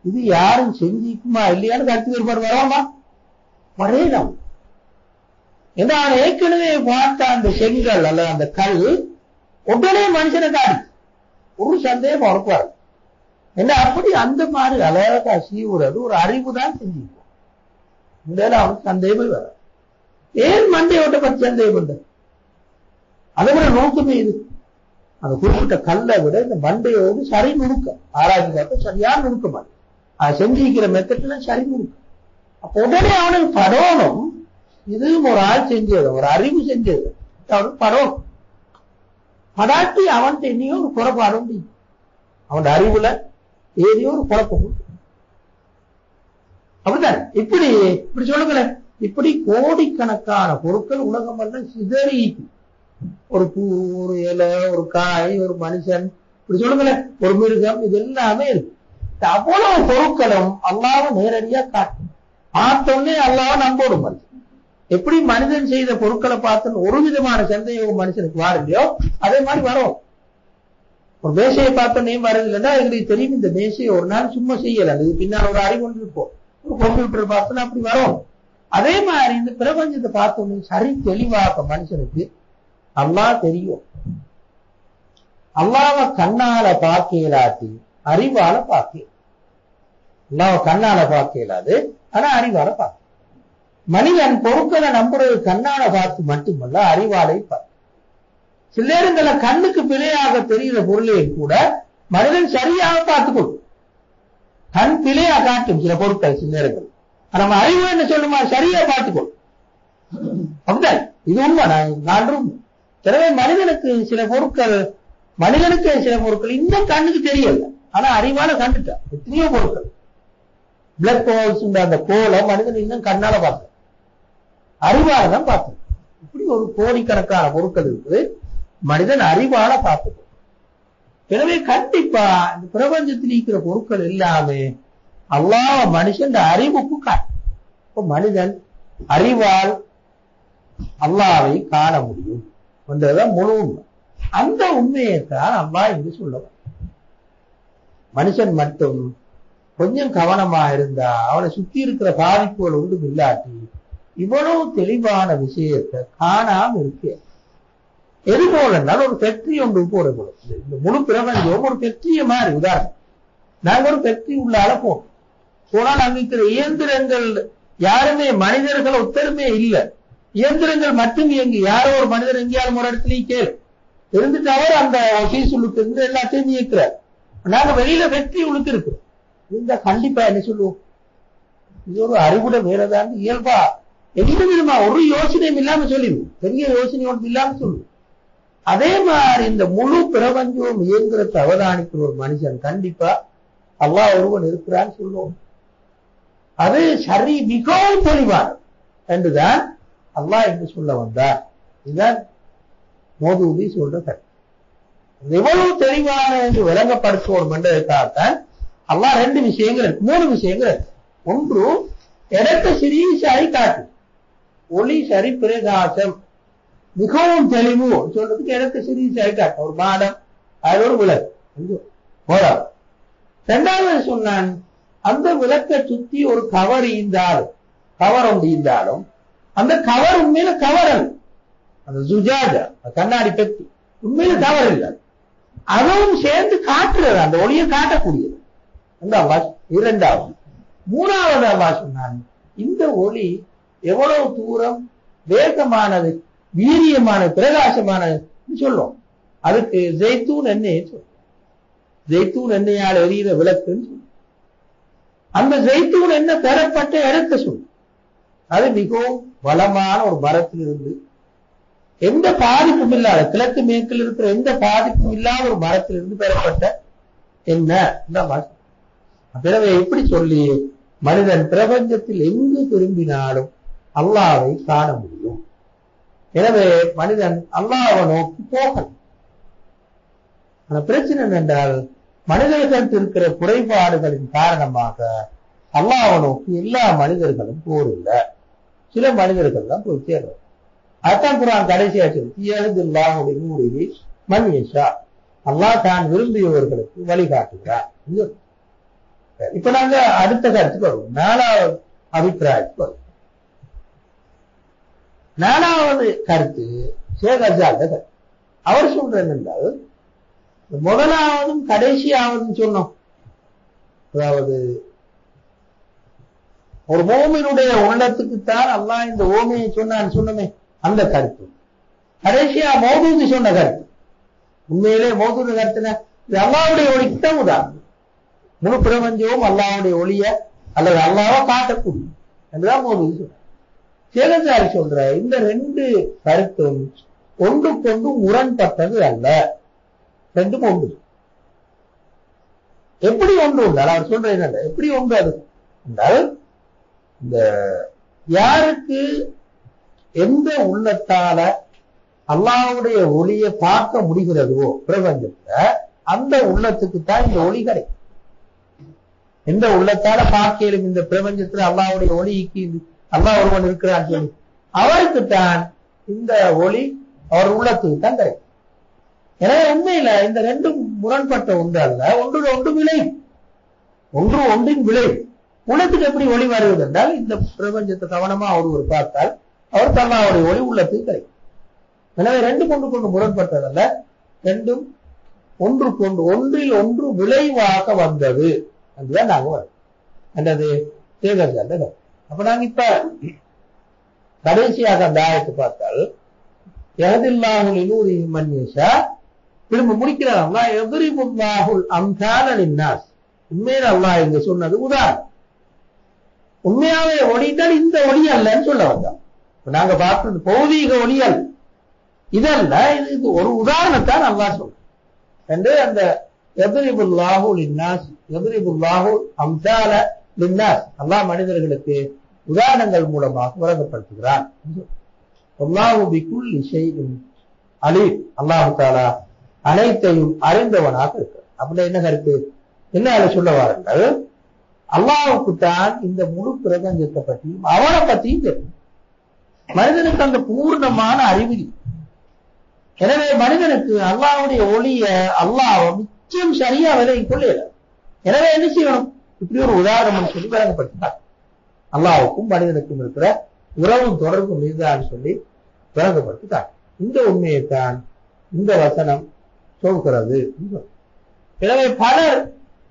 [SPEAKER 1] இது யாரும் செஞ்சிக்குமா இல்லையான்னு கருத்து வேறுபாடு வராமா? வரையலாம். ஏன்னா அவன் ஏற்கனவே பார்த்த அந்த செங்கல் அல்ல அந்த கல் உடனே மனுஷனை காடு, ஒரு சந்தேகம் அவனுக்கு வரும். என்ன அப்படி அந்த மாதிரி அழகா சீவுறது ஒரு அறிவு தான் செஞ்சுக்குவோம். இந்த அவனுக்கு சந்தேகமே வர. ஏன் மண்டையோட்ட பற்றி சந்தேகம் உண்டு? அதை விட நோக்கமே இது. அந்த குறிப்பிட்ட கல்லை விட இந்த மண்டையோடு சரி நுணுக்க ஆராய்ச்சி பார்த்தா சரியான நுணுக்க மாட்டேன். அதை செஞ்சிக்கிற மெத்தட்ல சரி நுணுக்க. அப்ப உடனே அவனுக்கு படணும், இதுவும் ஒரு ஆள் செஞ்சது, ஒரு அறிவு செஞ்சது. அவனுக்கு படணும். படாட்டி அவன் என்னையோ ஒரு குறைபாடு உண்டு. அவன் அறிவுல ஏதையோ ஒரு குழப்பம் உண்டு. அப்படித்தான். இப்படி சொல்லுங்களேன். இப்படி கோடிக்கணக்கான பொருட்கள் உலகம் எல்லாம் சிதறி, ஒரு பூ, ஒரு இலை, ஒரு காய், ஒரு மனுஷன், இப்படி சொல்லுங்களேன், ஒரு மிருகம், இது எல்லாமே இருக்கு. அவ்வளவு பொருட்களும் அல்லாஹ் நேரடியா காட்டும். பார்த்தோன்னே அல்லாஹ் நம்போடும் மனுஷன். எப்படி மனிதன் செய்த பொருட்களை பார்த்து ஒரு விதமான சந்தேகம் மனுஷனுக்கு வரலையோ அதே மாதிரி வரும். ஒரு மேசையை பார்த்தோன்னே வருது இல்லைன்னா எங்களுக்கு தெரியும் இந்த மேசையை ஒரு நாள் சும்மா செய்யல, இது பின்னால் ஒரு அறிவு கொண்டு இருப்போம். ஒரு கம்ப்யூட்டர் பார்த்தோன்னா அப்படி வரும். அதே மாதிரி இந்த பிரபஞ்சத்தை பார்த்தோன்னே சரி தெளிவாக மனுஷனுக்கு அல்லாஹ் தெரியும். அல்லாஹ்வை கண்ணால பார்க்க இயலாது, அறிவால பார்க்க. அல்லாஹ்வை கண்ணால பார்க்க இயலாது, ஆனா அறிவால பார்க்க. மனிதன் பொருட்களை நம்புறது கண்ணால பார்த்து மட்டுமல்ல, அறிவாலை பார்த்து. சில நேரங்களில் கண்ணுக்கு பிழையாக தெரிகிற பொருளை கூட மனிதன் சரியாக பார்த்துக்கொள்ளும். கண் பிழையா காட்டும் சில பொருட்கள் சில நேரங்கள். நம்ம அறிவு என்ன சொல்லுமா? சரியா பார்த்துக்கொள்ளும். அப்படிதான் இது உண்மை. நான் எனவே மனிதனுக்கு சில பொருட்கள் இன்னும் கண்ணுக்கு தெரியல, ஆனா அறிவால கண்டுட்டான். எத்தனையோ பொருட்கள் பிளட் ஹோல்ஸ் அந்த கோலை மனிதன் இன்னும் கண்ணால பார்த்த, அறிவால தான் பார்த்தோம். இப்படி ஒரு கோடிக்கணக்கான பொருட்கள் இருக்குது, மனிதன் அறிவால பார்த்து. எனவே கண்டிப்பா இந்த பிரபஞ்சத்தில் இருக்கிற பொருட்கள் எல்லாமே அல்லாஹ் மனுஷன் அறிவுக்கு காட்டும். மனிதன் அறிவால் அல்லாஹ்வை காண முடியும் என்றதான் முழு உண்மை. அந்த உண்மையைத்தான் அல்லாஹ் என்று சொல்லுவார். மனுஷன் மட்டும் கொஞ்சம் கவனமா இருந்தா அவனை சுத்தி இருக்கிற பாதிப்புகள் ஒன்றும் இல்லாட்டி இவ்வளவு தெளிவான விஷயத்தை காணாம இருக்கு. எது போலனால் ஒரு ஃபேக்டரி ஒன்று போறது, இந்த முழு பிரபஞ்சம் ஒரு ஃபேக்டரிய மாதிரி. உதாரணம், நாங்க ஒரு ஃபேக்டரி உள்ளால போனால் அங்க இருக்கிற இயந்திரங்கள் யாருமே மனிதர்கள் ஒத்தருமே இல்லை. இயந்திரங்கள் மட்டும் இயங்கி யாரோ ஒரு மனிதர் எங்கேயாலும் ஒரு இடத்துலயும் கேள் இருந்துட்டு அவர் அந்த ஆபீஸ் உள்ளுக்கு இருந்து எல்லாத்தையும் இயக்குறார். நாங்க வெளியில ஃபேக்டரி உள்ளுக்கு இருக்கிறோம். இந்த கண்டிப்பா என்ன சொல்லுவோம், இது ஒரு அறிவுட வேறதான் இயல்பா எந்த விதமா ஒரு யோசனையும் இல்லாம சொல்லிடுவோம், பெரிய யோசனை ஒன்று இல்லாம சொல்லுவோம். அதே மாதிரி இந்த முழு பிரபஞ்சம் இயங்குறத அவதானிக்கிற ஒரு மனுஷன் கண்டிப்பா அல்லாஹ் ஒருவன் இருக்கிறான்னு சொல்லுவோம். அது சரி மிகவும் தெளிவானது என்றுதான் அல்லாஹ் என்று சொல்ல வந்தார். இதுதான் மௌதூதி சொல்ற கருத்து. எவ்வளவு தெளிவான என்று விளங்கப்படுத்துவோம் என்றதற்காகத்தான் அல்லாஹ் ரெண்டு விஷயங்கள் இருக்கு, மூணு விஷயங்கள் இருக்கு. ஒன்று இடத்த சிறீசாரி காட்டு, ஒளி சரி பிரகாசம் மிகவும் தெளிவு சொல்றதுக்கு இடத்த சிறீசாரி காட்டு. ஒரு மாடம், அது ஒரு விளக்கு போறாது. இரண்டாவது சொன்னான், அந்த விளக்கை சுத்தி ஒரு கவர் இருந்தாலும், கவர் ஒன்று இருந்தாலும் அந்த கவர் உண்மையில கவர் அல்ல, அந்த சுஜாஜா கண்ணாடி பெட்டி உண்மையில கவர் இல்லை, அதுவும் சேர்ந்து காட்டுறது, அந்த ஒளியை காட்டக்கூடியது. இரண்டாவது. மூணாவது அல்லாஹ் சொன்னான், இந்த ஒளி எவ்வளவு தூரம் வேகமானது, வீரியமானது, பிரகாசமானது சொல்லும். அதுக்கு ஜெய்தூன் எண்ணெய் சொல்லும், ஜெய்தூன் எண்ணெயால் எரியிற விளக்குன்னு சொல்லும். அந்த ஜெய்தூன் எண்ணெய் பெறப்பட்ட இடத்தை சொல்லும். அது மிகவும் வளமான ஒரு மரத்தில் இருந்து எந்த பாதிப்பும் இல்லாத, கிழக்கு மேற்கில் இருக்கிற எந்த பாதிப்பும் இல்லாத ஒரு மரத்தில் இருந்து பெறப்பட்ட என்ன. பிறவை எப்படி சொல்லி மனிதன் பிரபஞ்சத்தில் எங்கு திரும்பினாலும் அல்லாஹ்வை காண முடியும். எனவே மனிதன் அல்லாஹ்வை நோக்கி போகலாம். ஆனா பிரச்சனை என்னென்றால், மனிதர்களுக்கு இருக்கிற குறைபாடுகளின் காரணமாக அல்லாஹ்வை நோக்கி எல்லா மனிதர்களும் போரில்லை, சில மனிதர்கள் தான் போய் சேர்றாங்க. அதான் குர்ஆன் கடைசியா சொல்லி மன் யஷா, அல்லாஹ் தான் விரும்பியவர்களுக்கு வழிகாட்டுகிறார். இப்ப நாங்க அடுத்த கருத்துக்கு வருவோம், நாலாவது அபிப்பிராயத்துக்கு வருவோம். நாலாவது கருத்து ஷேக் அஜாத கருத்து. அவர் சொல்றது என்றால், முதலாவதும் கடைசியாவதும் சொன்னோம். அதாவது ஒரு மோமினுடைய உள்ளத்துக்குத்தான் அல்லாஹ் இந்த ஓமையை சொன்னமே, அந்த கருத்து. கடைசியா மௌதூதி சொன்ன கருத்து, உண்மையிலே மௌதூதி கருத்துனா இது அல்லாஹ்வுடைய ஒளிக்குத்தான் உதாரணம். முழு பிரபஞ்சமும் அல்லாஹ்வுடைய ஒளிய அல்லது அல்லாஹ்வை காட்டக்கூடிய என்றுதான் மௌதூதி சொல்ற. சேகசாரி சொல்ற இந்த ரெண்டு கருத்தும் ஒன்றுக்கொண்டு முரண்பட்டது அல்ல, ரெண்டும் ஒன்று. எப்படி ஒன்று உண்டால் அவர் சொல்ற என்ன, எப்படி ஒன்று அது என்றால், இந்த யாருக்கு எந்த உள்ளத்தால அல்லாஹ்வுடைய ஒளியை பார்க்க முடிகிறதோ பிரபஞ்சத்துல, அந்த உள்ளத்துக்கு தான் இந்த ஒளி கிடைக்கும். எந்த உள்ளத்தால பார்க்கலும் இந்த பிரபஞ்சத்துல அல்லாஹ்வுடைய ஒளிக்கு அல்லாஹ் ஒருவன் இருக்கிறான்னு சொல்லி அவருக்குத்தான் இந்த ஒளி அவர் உள்ளத்துக்கு தான் கிடைக்கும். எனவே உண்மையில இந்த ரெண்டும் முரண்பட்ட ஒன்று அல்ல, ஒன்று ஒன்று விளை, ஒன்று ஒன்றின் விளை. உள்ளத்துக்கு எப்படி ஒளி வருவது என்றால், இந்த பிரபஞ்சத்தை கவனமா ஒருவர் பார்த்தால் அவருக்கு அல்லாஹ்வுடைய ஒளி உள்ளத்துக்கு கிடைக்கும். எனவே ரெண்டும் ஒன்று கொண்டு முரண்பட்டதல்ல, ரெண்டும் ஒன்று கொண்டு ஒன்றில் ஒன்று விளைவாக வந்தது என்றுதான் நாங்க வரும் என்றது சேகர். அப்ப நாங்க இப்ப கடைசியாக அந்த ஆயத்தை பார்த்தால், யஹ்தில்லாஹு லிநூரிஹி மன் யஷா, திரும்ப முடிக்கிறார் அல்லாஹ் யத்ரிபுல்லாஹுல் அம்சால லின்னாஸ். உண்மையில அல்லாஹ் இங்க சொன்னது உதாரணம். உண்மையாவே ஒளிதான் இந்த ஒளி அல்லன்னு சொல்ல வந்தோம். நாங்க பார்த்தது பௌதீக ஒளி அல்ல, இதல்ல, இது ஒரு உதாரணத்தான் அல்லாஹ் சொல்ற என்று அந்த யத்ரிபுல்லாஹு லின்னாஸ், யத்ரிபுல்லாஹு அம்சால லின்னாஸ், அல்லாஹ் மனிதர்களுக்கு உதாரணங்கள் மூலமாக வழங்கப்படுத்துகிறான். அல்லாஹு பிகுல்லி ஷைஇன் அலீம், அல்லாஹ் தஆலா அனைத்தையும் அறிந்தவனாக இருக்கிறார். அப்படின்னா என்ன கருத்து, என்ன சொல்ல வாருங்கள், அல்லாஹ்வுக்கு தான் இந்த முழு பிரபஞ்சத்தை பற்றியும் அவனை பற்றியும் தெரியும். மனிதனுக்கு அந்த பூர்ணமான அறிவு. எனவே மனிதனுக்கு அல்லாஹ்வுடைய ஒளிய அல்லாஹ் மிச்சம் சரியா விலகி கொள்ளல. எனவே என்ன செய்யணும்? இப்படி ஒரு உதாரணம் சொல்லி விளங்கப்பட்டார். அல்லாஹ்வுக்கும் மனிதனுக்கும் இருக்கிற உறவும் தொடர்பும் இதுதான் சொல்லி விளங்கப்படுத்தார். இந்த உண்மையைத்தான் இந்த வசனம் சொல்கிறது. எனவே பலர்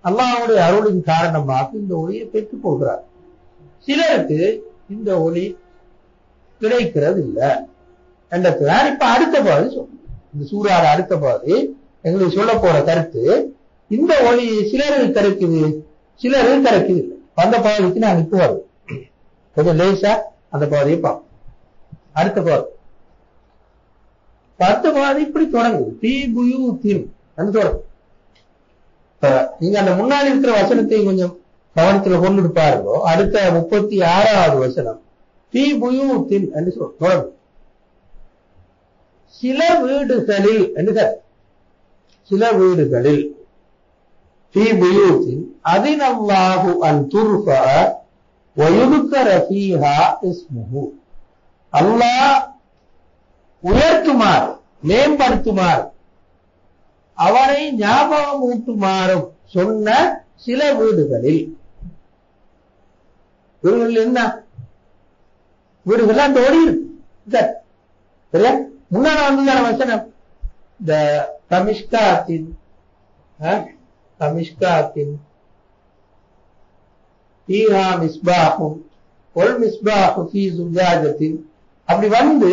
[SPEAKER 1] அல்லாஹ்வுடைய அருளின் காரணமாக இந்த ஒளியை பெற்றுக் கொள்கிறார். சிலருக்கு இந்த ஒளி கிடைக்கிறது இல்லை என்றதுதான் இப்ப அடுத்த பாதி சொல்லும். இந்த சூறாட அடுத்த பாதி எங்களுக்கு சொல்ல போற கருத்து, இந்த ஒளி சிலருக்கு கிடைக்குது, சிலருக்கு கிடைக்குது இல்லை. அந்த பாதிக்கு நாங்க இப்ப வருவோம். கொஞ்சம் லேசா அந்த பாதியை பார்ப்போம். அடுத்த பாதி இப்படி தொடங்குது. தீபுயூத்தின் தொடங்கும். நீங்க அந்த முன்னாடி இருக்கிற வசனத்தை கொஞ்சம் கவனத்துல கொண்டு பாருங்க. அடுத்த 36வது வசனம் தீபுயூத்தின் என்று தொடங்கும். சில வீடுகளில் என்று சில வீடுகளில் தீபுயூத்தின் அதினல்லாஹு அன் துர்ஃபா வயுதுக்கர ஃபீஹா இஸ்முஹு. அல்லாஹ் உயர்த்துமாறு, மேம்படுத்துமாறு, அவனை ஞாபகம் ஊட்டுமாறும் சொன்ன சில வீடுகளில். வீடுகளில் என்ன? வீடுகள் அந்த ஒளி இருக்கு. சரியா? முன்னாடி வந்து வசனம் இந்த தமிஷ்காத்தின் ஃபீஹா மிஸ்பாஹும் வல் மிஸ்பாஹு ஃபீ ஸுஜாஜத்தின். அப்படி வந்து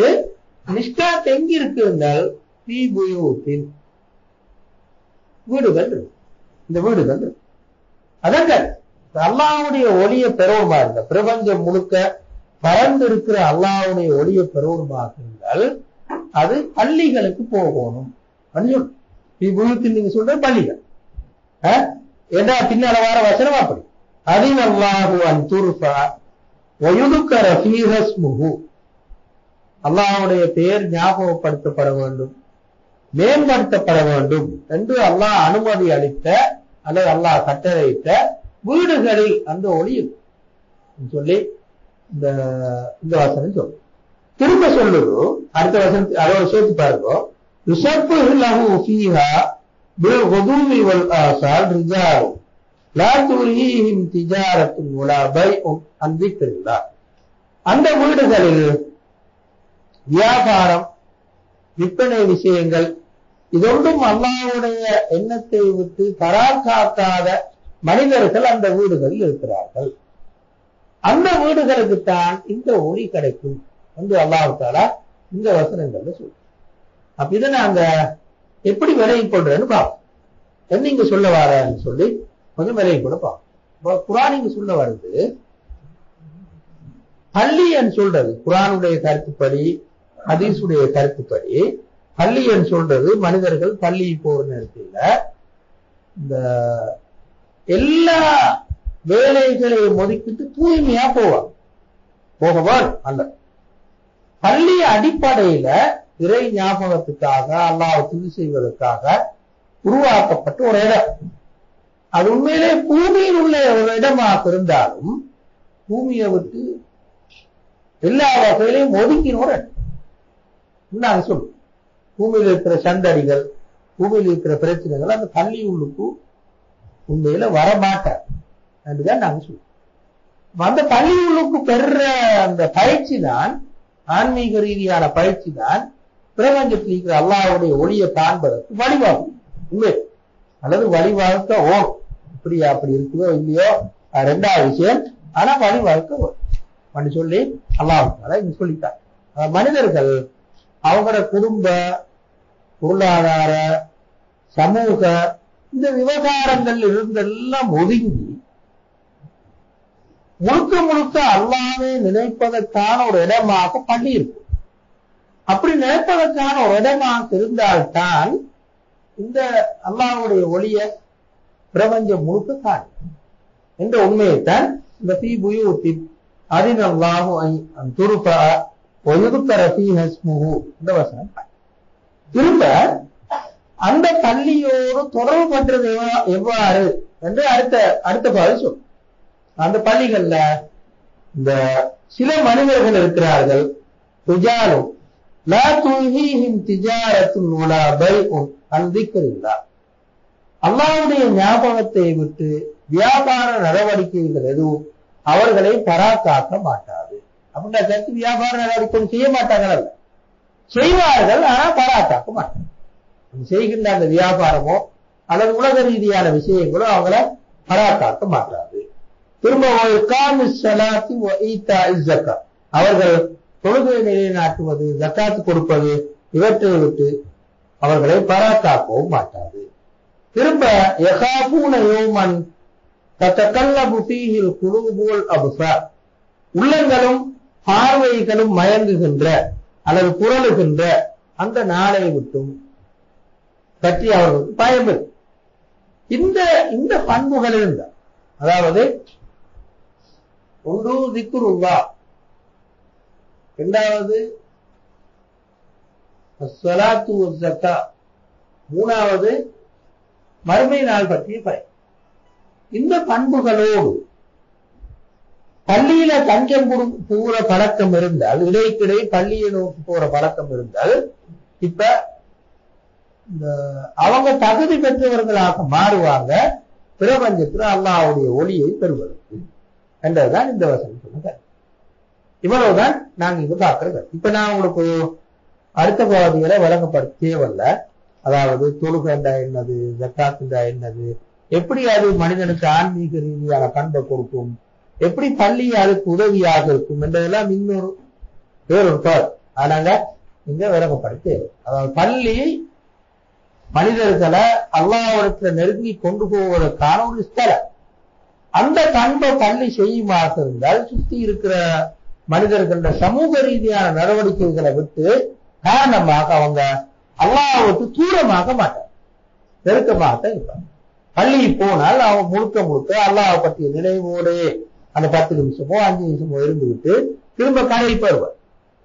[SPEAKER 1] மிஸ்காத் எங்க இருக்கு என்றால் ஃபீ புயூத்தின், வீடுகள். இந்த வீடுகள் அதங்க அல்லாஹ்வுடைய ஒளியை பெறவுமா இருந்த பிரபஞ்சம் முழுக்க பறந்து இருக்கிற அல்லாஹ்வுடைய ஒளியை பெறவுமாக இருந்தால் அது பள்ளிகளுக்கு போகணும். நீங்க சொல்ற பள்ளிகள் ஏன்னா பின்னால வார வசனம் அப்படி. அதினல்லாஹு அன் துர்ஃபா வயுதுக்கர ஃபீஹா இஸ்முஹு. அல்லாஹ்வுடைய பெயர் ஞாபகப்படுத்தப்பட வேண்டும், மேம்படுத்தப்பட வேண்டும் என்று அல்லாஹ் அனுமதி அளித்த அல்லது அல்லாஹ் கட்டளையிட்ட வீடுகளில் அந்த ஒளி சொல்லி இந்த வசனம் சொல்லு. திரும்ப சொல்லுது அடுத்த வசனம், அதோட சேர்த்து பாருங்க. யுஸப்பிஹு லஹு ஃபீஹா பில் குதுவி வல் ஆஸால் ரிஜால் லா துல்ஹீஹிம் திஜாரத்துன் வலா பைஉன் அன் திக்ரில்லாஹ். அந்த வீடுகளில் வியாபாரம், விற்பனை விஷயங்கள் இதொன்றும் அல்லாஹ்வுடைய எண்ணத்தை விட்டு கரார் காக்காத மனிதர்கள் அந்த வீடுகளில் இருக்கிறார்கள். அந்த வீடுகளுக்குத்தான் இந்த ஒளி கிடைக்கும் என்று அல்லாஹ் தஆலா இந்த வசனங்கள்ல சொல்ற. அப்ப இதை நாங்க எப்படி விலகி கொள்றேன்னு பார்ப்போம். என்ன இங்க சொல்ல வாரன்னு சொல்லி கொஞ்சம் விலகி கூட பார்ப்போம். குர்ஆன் இங்க சொல்ல வருது பள்ளி என்று சொல்றது. குர்ஆனுடைய கருத்துப்படி, ஹதீஸுடைய கருத்துப்படி பள்ளி என்று சொல்றது மனிதர்கள் பள்ளி போற நேரத்தில் இந்த எல்லா வேலைகளையும் ஒதுக்கிட்டு தூய்மையா போகவான் அல்ல. பள்ளி அடிப்படையில இறை ஞாபகத்துக்காக அல்லாஹ்வை துதி செய்வதற்காக உருவாக்கப்பட்ட ஒரு இடம். அது உண்மையிலே பூமியில் உள்ள ஒரு இடமாக இருந்தாலும் பூமியை விட்டு எல்லா வகையிலையும் ஒதுக்கின ஒரு இடம். நாங்க சொல்லுவோம் பூமியில் இருக்கிற சந்தடிகள், பூமியில் இருக்கிற பிரச்சனைகள் அந்த பள்ளி உள்ளுக்கு உண்மையில வரமாட்டார் என்றுதான் நாங்க சொல்லுவோம். அந்த பள்ளி உள்ளுக்கு பெற அந்த பயிற்சி தான், ஆன்மீக ரீதியான பயிற்சி தான் பிரபஞ்சத்தில் இருக்கிற அல்லாஹ்வுடைய ஒளியை காண்பதற்கு வழிவாகும். உண்மை அல்லது வழிவாழ்க்க ஓடும். இப்படியா அப்படி இருக்குதோ இல்லையோ ரெண்டாவது விஷயம். ஆனா வழிவாழ்க்க ஓடும் சொல்லி அல்லாஹ் இங்க சொல்லிட்டார். மனிதர்கள் அவங்களோட குடும்ப, பொருளாதார, சமூக இந்த விவகாரங்கள் இருந்தெல்லாம் ஒதுங்கி முழுக்க முழுக்க அல்லாஹ்வை நினைப்பதற்கான ஒரு இடமாக பள்ளி இருக்கும். அப்படி நினைப்பதற்கான ஒரு இடமாக இருந்தால்தான் இந்த அல்லாஹ்வுடைய ஒளியை பிரபஞ்சம் முழுக்க காணும் என்ற உண்மையைத்தான் இந்த தீபுயூத்தின் அதினல்லாஹு அன் துர்ஃபா வயுதுக்கர ஃபீஹா இஸ்முஹு இந்த வசனம். திரும்ப அந்த பள்ளியோடு தொடர்பு பண்றது எவ்வாறு என்று அடுத்த பாதி சொல்லும். அந்த பள்ளிகள்ல இந்த சில மனிதர்கள் இருக்கிறார்கள். ரிஜாலும் லா துல்ஹீஹிம் திஜாரத்துன் வலா பைஉன் அன் திக்ரில்லாஹ். அல்லாஹ்வுடைய ஞாபகத்தை விட்டு வியாபார நடவடிக்கைகள் எதுவும் அவர்களை பராக்காக்க மாட்டாது. அப்படின்னா கருத்து வியாபார நடவடிக்கை செய்ய மாட்டார்கள், செய்வார்கள், ஆனா பராக்காக்க மாட்டாங்க. செய்கின்ற அந்த வியாபாரமோ அல்லது உலக ரீதியான விஷயங்களோ அவங்கள பராக்காக்க மாட்டாது. திரும்ப அவர்கள் தொழுகை நிலைநாட்டுவது, ஜக்காத்து கொடுப்பது, இவற்றை விட்டு அவர்களை பராக்காக்கவும் மாட்டாது. திரும்ப யகாபூன யௌமன் தத்தகல்லபு ஃபீஹில் குலூபுல் அப்சார், உள்ளங்களும் பார்வைகளும் மயங்குகின்ற அல்லது புரளுகின்ற அந்த நாளை விட்டும் பற்றி அவர்களுக்கு பயம். இந்த பண்புகள் இருந்தா, அதாவது ஒன்று திக்ருல்லா, இரண்டாவது ஸலாத்து வஸ்ஸக்கா, மூணாவது மறுமை நாள் பற்றிய பயம். இந்த பண்புகளோடு பள்ளியில தஞ்சம் போற பழக்கம் இருந்தால், இடைக்கிடை பள்ளியை நோக்கி போற பழக்கம் இருந்தால், இப்ப அவங்க தகுதி பெற்றவர்களாக மாறுவாங்க பிரபஞ்சத்துல அல்லாஹ்வுடைய ஒளியை பெறுவதற்கு என்றதுதான் இந்த வசனம் சொன்ன. இவ்வளவுதான் நாங்க இங்க பாக்குறது. இப்ப நான் உங்களுக்கு அடுத்த பகுதிகளை வழங்கப்பட தேவையில்ல. அதாவது தொழுகண்டா என்னது, ஜக்காத்துண்டா என்னது, எப்படி அது மனிதனுக்கு ஆன்மீக ரீதியான பண்பை கொடுக்கும், எப்படி பள்ளி அதுக்கு உதவியாக இருக்கும் என்றதெல்லாம் இன்னொரு வேறொரு பாடம். ஆனாங்க இங்க விளங்கப்பட தேவை. அதாவது பள்ளி மனிதர்களை அல்லாஹ்விடத்துல நெருங்கி கொண்டு போவதற்கான ஒரு ஸ்தலம். அந்த பண்பை பள்ளி செய்யுமாக இருந்தால் சுத்தி இருக்கிற மனிதர்கள சமூக ரீதியான நடவடிக்கைகளை விட்டு காரணமாக அவங்க அல்லாஹ்வுக்கு தூரமாக மாட்டாங்க, நெருக்கமாகத்தான் இருப்பாங்க. பள்ளி போனால் அவங்க முழுக்க அல்லாஹ் பற்றிய நினைவோடு அந்த 10 நிமிஷமோ 5 நிமிஷமோ இருந்துவிட்டு திரும்ப கடைக்கு வருவார்.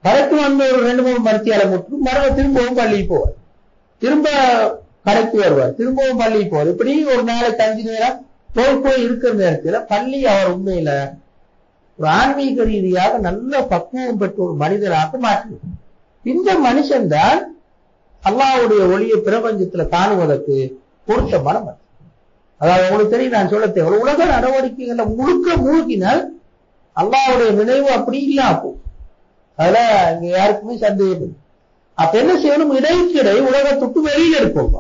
[SPEAKER 1] கடைக்கு வந்து ஒரு 2-3 மணித்தியால முற்று மறுபடியும் திரும்பவும் பள்ளிக்கு போவார், திரும்ப கடைக்கு வருவார், திரும்பவும் பள்ளிக்கு போவார். இப்படி ஒரு நாளைக்கு 5 நேரம் போய் இருக்கிற நேரத்தில் பள்ளி அவர் உண்மையில ஒரு ஆன்மீக ரீதியாக நல்ல பக்குவம் பெற்ற ஒரு மனிதனாக மாற்றினார். இந்த மனுஷன் தான் அல்லாஹ்வுடைய ஒளியை பிரபஞ்சத்துல காணுவதற்கு பொருத்தமான மனிதன். அதாவது உங்களுக்கு தெரியும், நான் சொல்ல தேவை, உலக நடவடிக்கைகளை முழுக்க மூழ்கினால் அல்லாஹ்வுடைய நினைவு அப்படி இல்லாகும். அதுல இங்க யாருக்குமே சந்தேகம் இல்லை. அப்ப என்ன செய்யணும், இடைக்கிடை உலகத்துக்கு வெளியில இருக்கும்.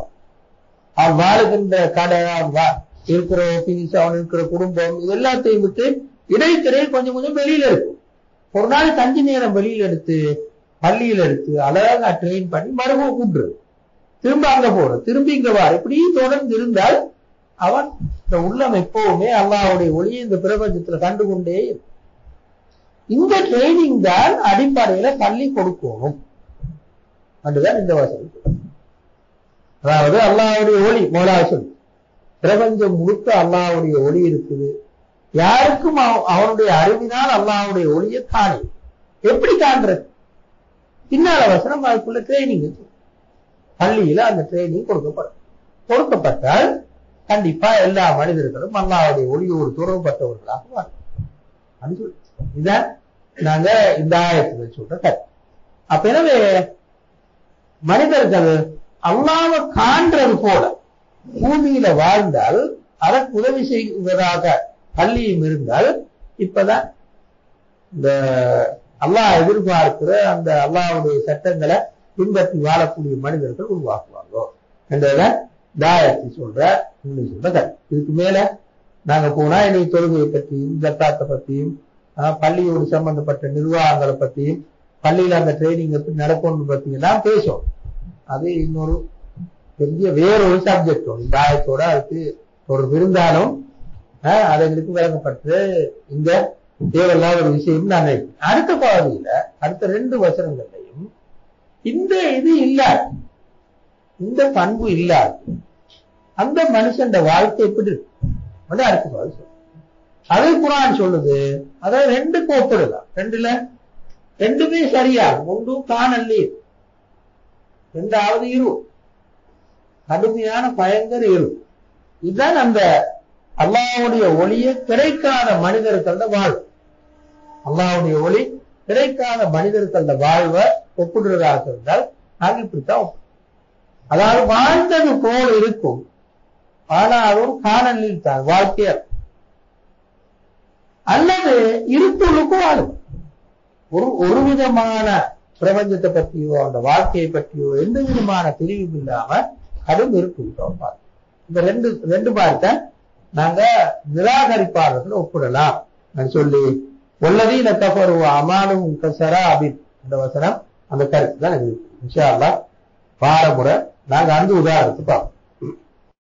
[SPEAKER 1] அவன் வாழுகின்ற கடை, அவன் இருக்கிற ஆபீஸ், அவன் இருக்கிற குடும்பம், இது எல்லாத்தையும் விட்டு இடைக்கிடை கொஞ்சம் வெளியில இருக்கும். ஒரு நாள் 5 நேரம் வெளியில எடுத்து பள்ளியில எடுத்து அழகா ட்ரெயின் பண்ணி மறுபடியும் கூப்பிடுறது, திரும்ப அங்க போறது, திரும்பி இங்க வார, இப்படி தொடர்ந்து இருந்தால் அவன் இந்த உள்ளம் எப்பவுமே அல்லாஹ்வுடைய ஒளியை இந்த பிரபஞ்சத்துல கண்டுகொண்டே. இந்த ட்ரைனிங் தான் அடிப்படையில பள்ளி கொடுக்கணும் அதுதான் இந்த வசனம். அதாவது அல்லாஹ்வுடைய ஒளி முதலாவது பிரபஞ்சம் முழுக்க அல்லாஹ்வுடைய ஒளி இருக்குது. யாருக்கும் அவனுடைய அறிவினால் அல்லாஹ்வுடைய ஒளியை காணி எப்படி காண்றது, பின்னால வசனம் அதுக்குள்ள ட்ரைனிங் இருக்கு. பள்ளியில அந்த ட்ரைனிங் கொடுக்கப்பட்டால் கண்டிப்பா எல்லா மனிதர்களும் அல்லாஹ்வுடைய ஒளியோடு தொடர்பட்டவர்களாக வாழ்க்கை. இதான் நாங்க இந்த ஆயத்துல சொல்ற கருத்து. அப்ப எனவே மனிதர்கள் அல்லாஹ்வை காண்றது போல பூமியில வாழ்ந்தால் அதற்கு உதவி செய்வதாக பள்ளியும் இருந்தால் இப்பதான் இந்த அல்லாஹ் எதிர்பார்க்கிற அந்த அல்லாஹ்வுடைய சட்டங்களை பின்பற்றி வாழக்கூடிய மனிதர்கள் உருவாக்குவாங்க என்றத தாயத்தை சொல்ற கருத்து. இதுக்கு மேல நாங்க போனா இன்னைக்கு தொழுகையை பற்றியும் ஜக்காத்தை பற்றியும் பள்ளியோடு சம்பந்தப்பட்ட நிர்வாகங்களை பற்றியும் பள்ளியில அந்த ட்ரைனிங் எப்படி நடக்கணும் பத்தினா பேசும். அது இன்னொரு பெரிய வேறொரு சப்ஜெக்ட். இந்த ஆயத்தோட அதுக்கு ஒரு விருந்தாலும் அதுக்கு விளங்கப்பட்டு இந்த தேவையில்லாத ஒரு விஷயம் நான் அடுத்த பகுதியில அடுத்த 2 வசனங்களையும் இந்த இது இல்லாது, இந்த பண்பு இல்லாது அந்த மனுஷன் வாழ்க்கை எப்படி இருக்கு அடுத்த பகுதி அதே குர்ஆன் சொல்லுது. அதாவது 2 கோப்பிடலாம், 2ல 2மே சரியாகும். ஒன்று காணல், இரண்டாவது இரு, கடுமையான பயங்கர இரு. இதுதான் அந்த அல்லாஹ்வுடைய ஒளியை கிடைக்காத மனிதர்கள வாழ்வு. அல்லாஹ்வுடைய ஒளி கிடைக்காத மனிதர்கள வாழ்வை ஒப்பிடுறதாக இருந்தால் நாங்க இப்படித்தான். அதாவது வாழ்ந்தது போல இருக்கும், ஆனா அது ஒரு காணலில் தான் வாழ்க்கையா. அல்லது இருப்புகளுக்கும் வாழும். ஒரு விதமான பிரபஞ்சத்தை பற்றியோ அந்த வாழ்க்கையை பற்றியோ எந்த விதமான தெளிவும் இல்லாம கடும் இருப்புகிட்டோம். இந்த ரெண்டு பார்த்த நாங்க நிராகரிப்பாளர்கள் ஒப்பிடலாம் சொல்லி உள்ளதையும் கஃபரு அமானும் கசரா அப்படின்னு அந்த வசனம் அந்த கருத்து தான் இருக்கு. இன்ஷா அல்லாஹ் பாரமுறை நாங்க அந்த உதாரணத்தை பார்ப்போம்.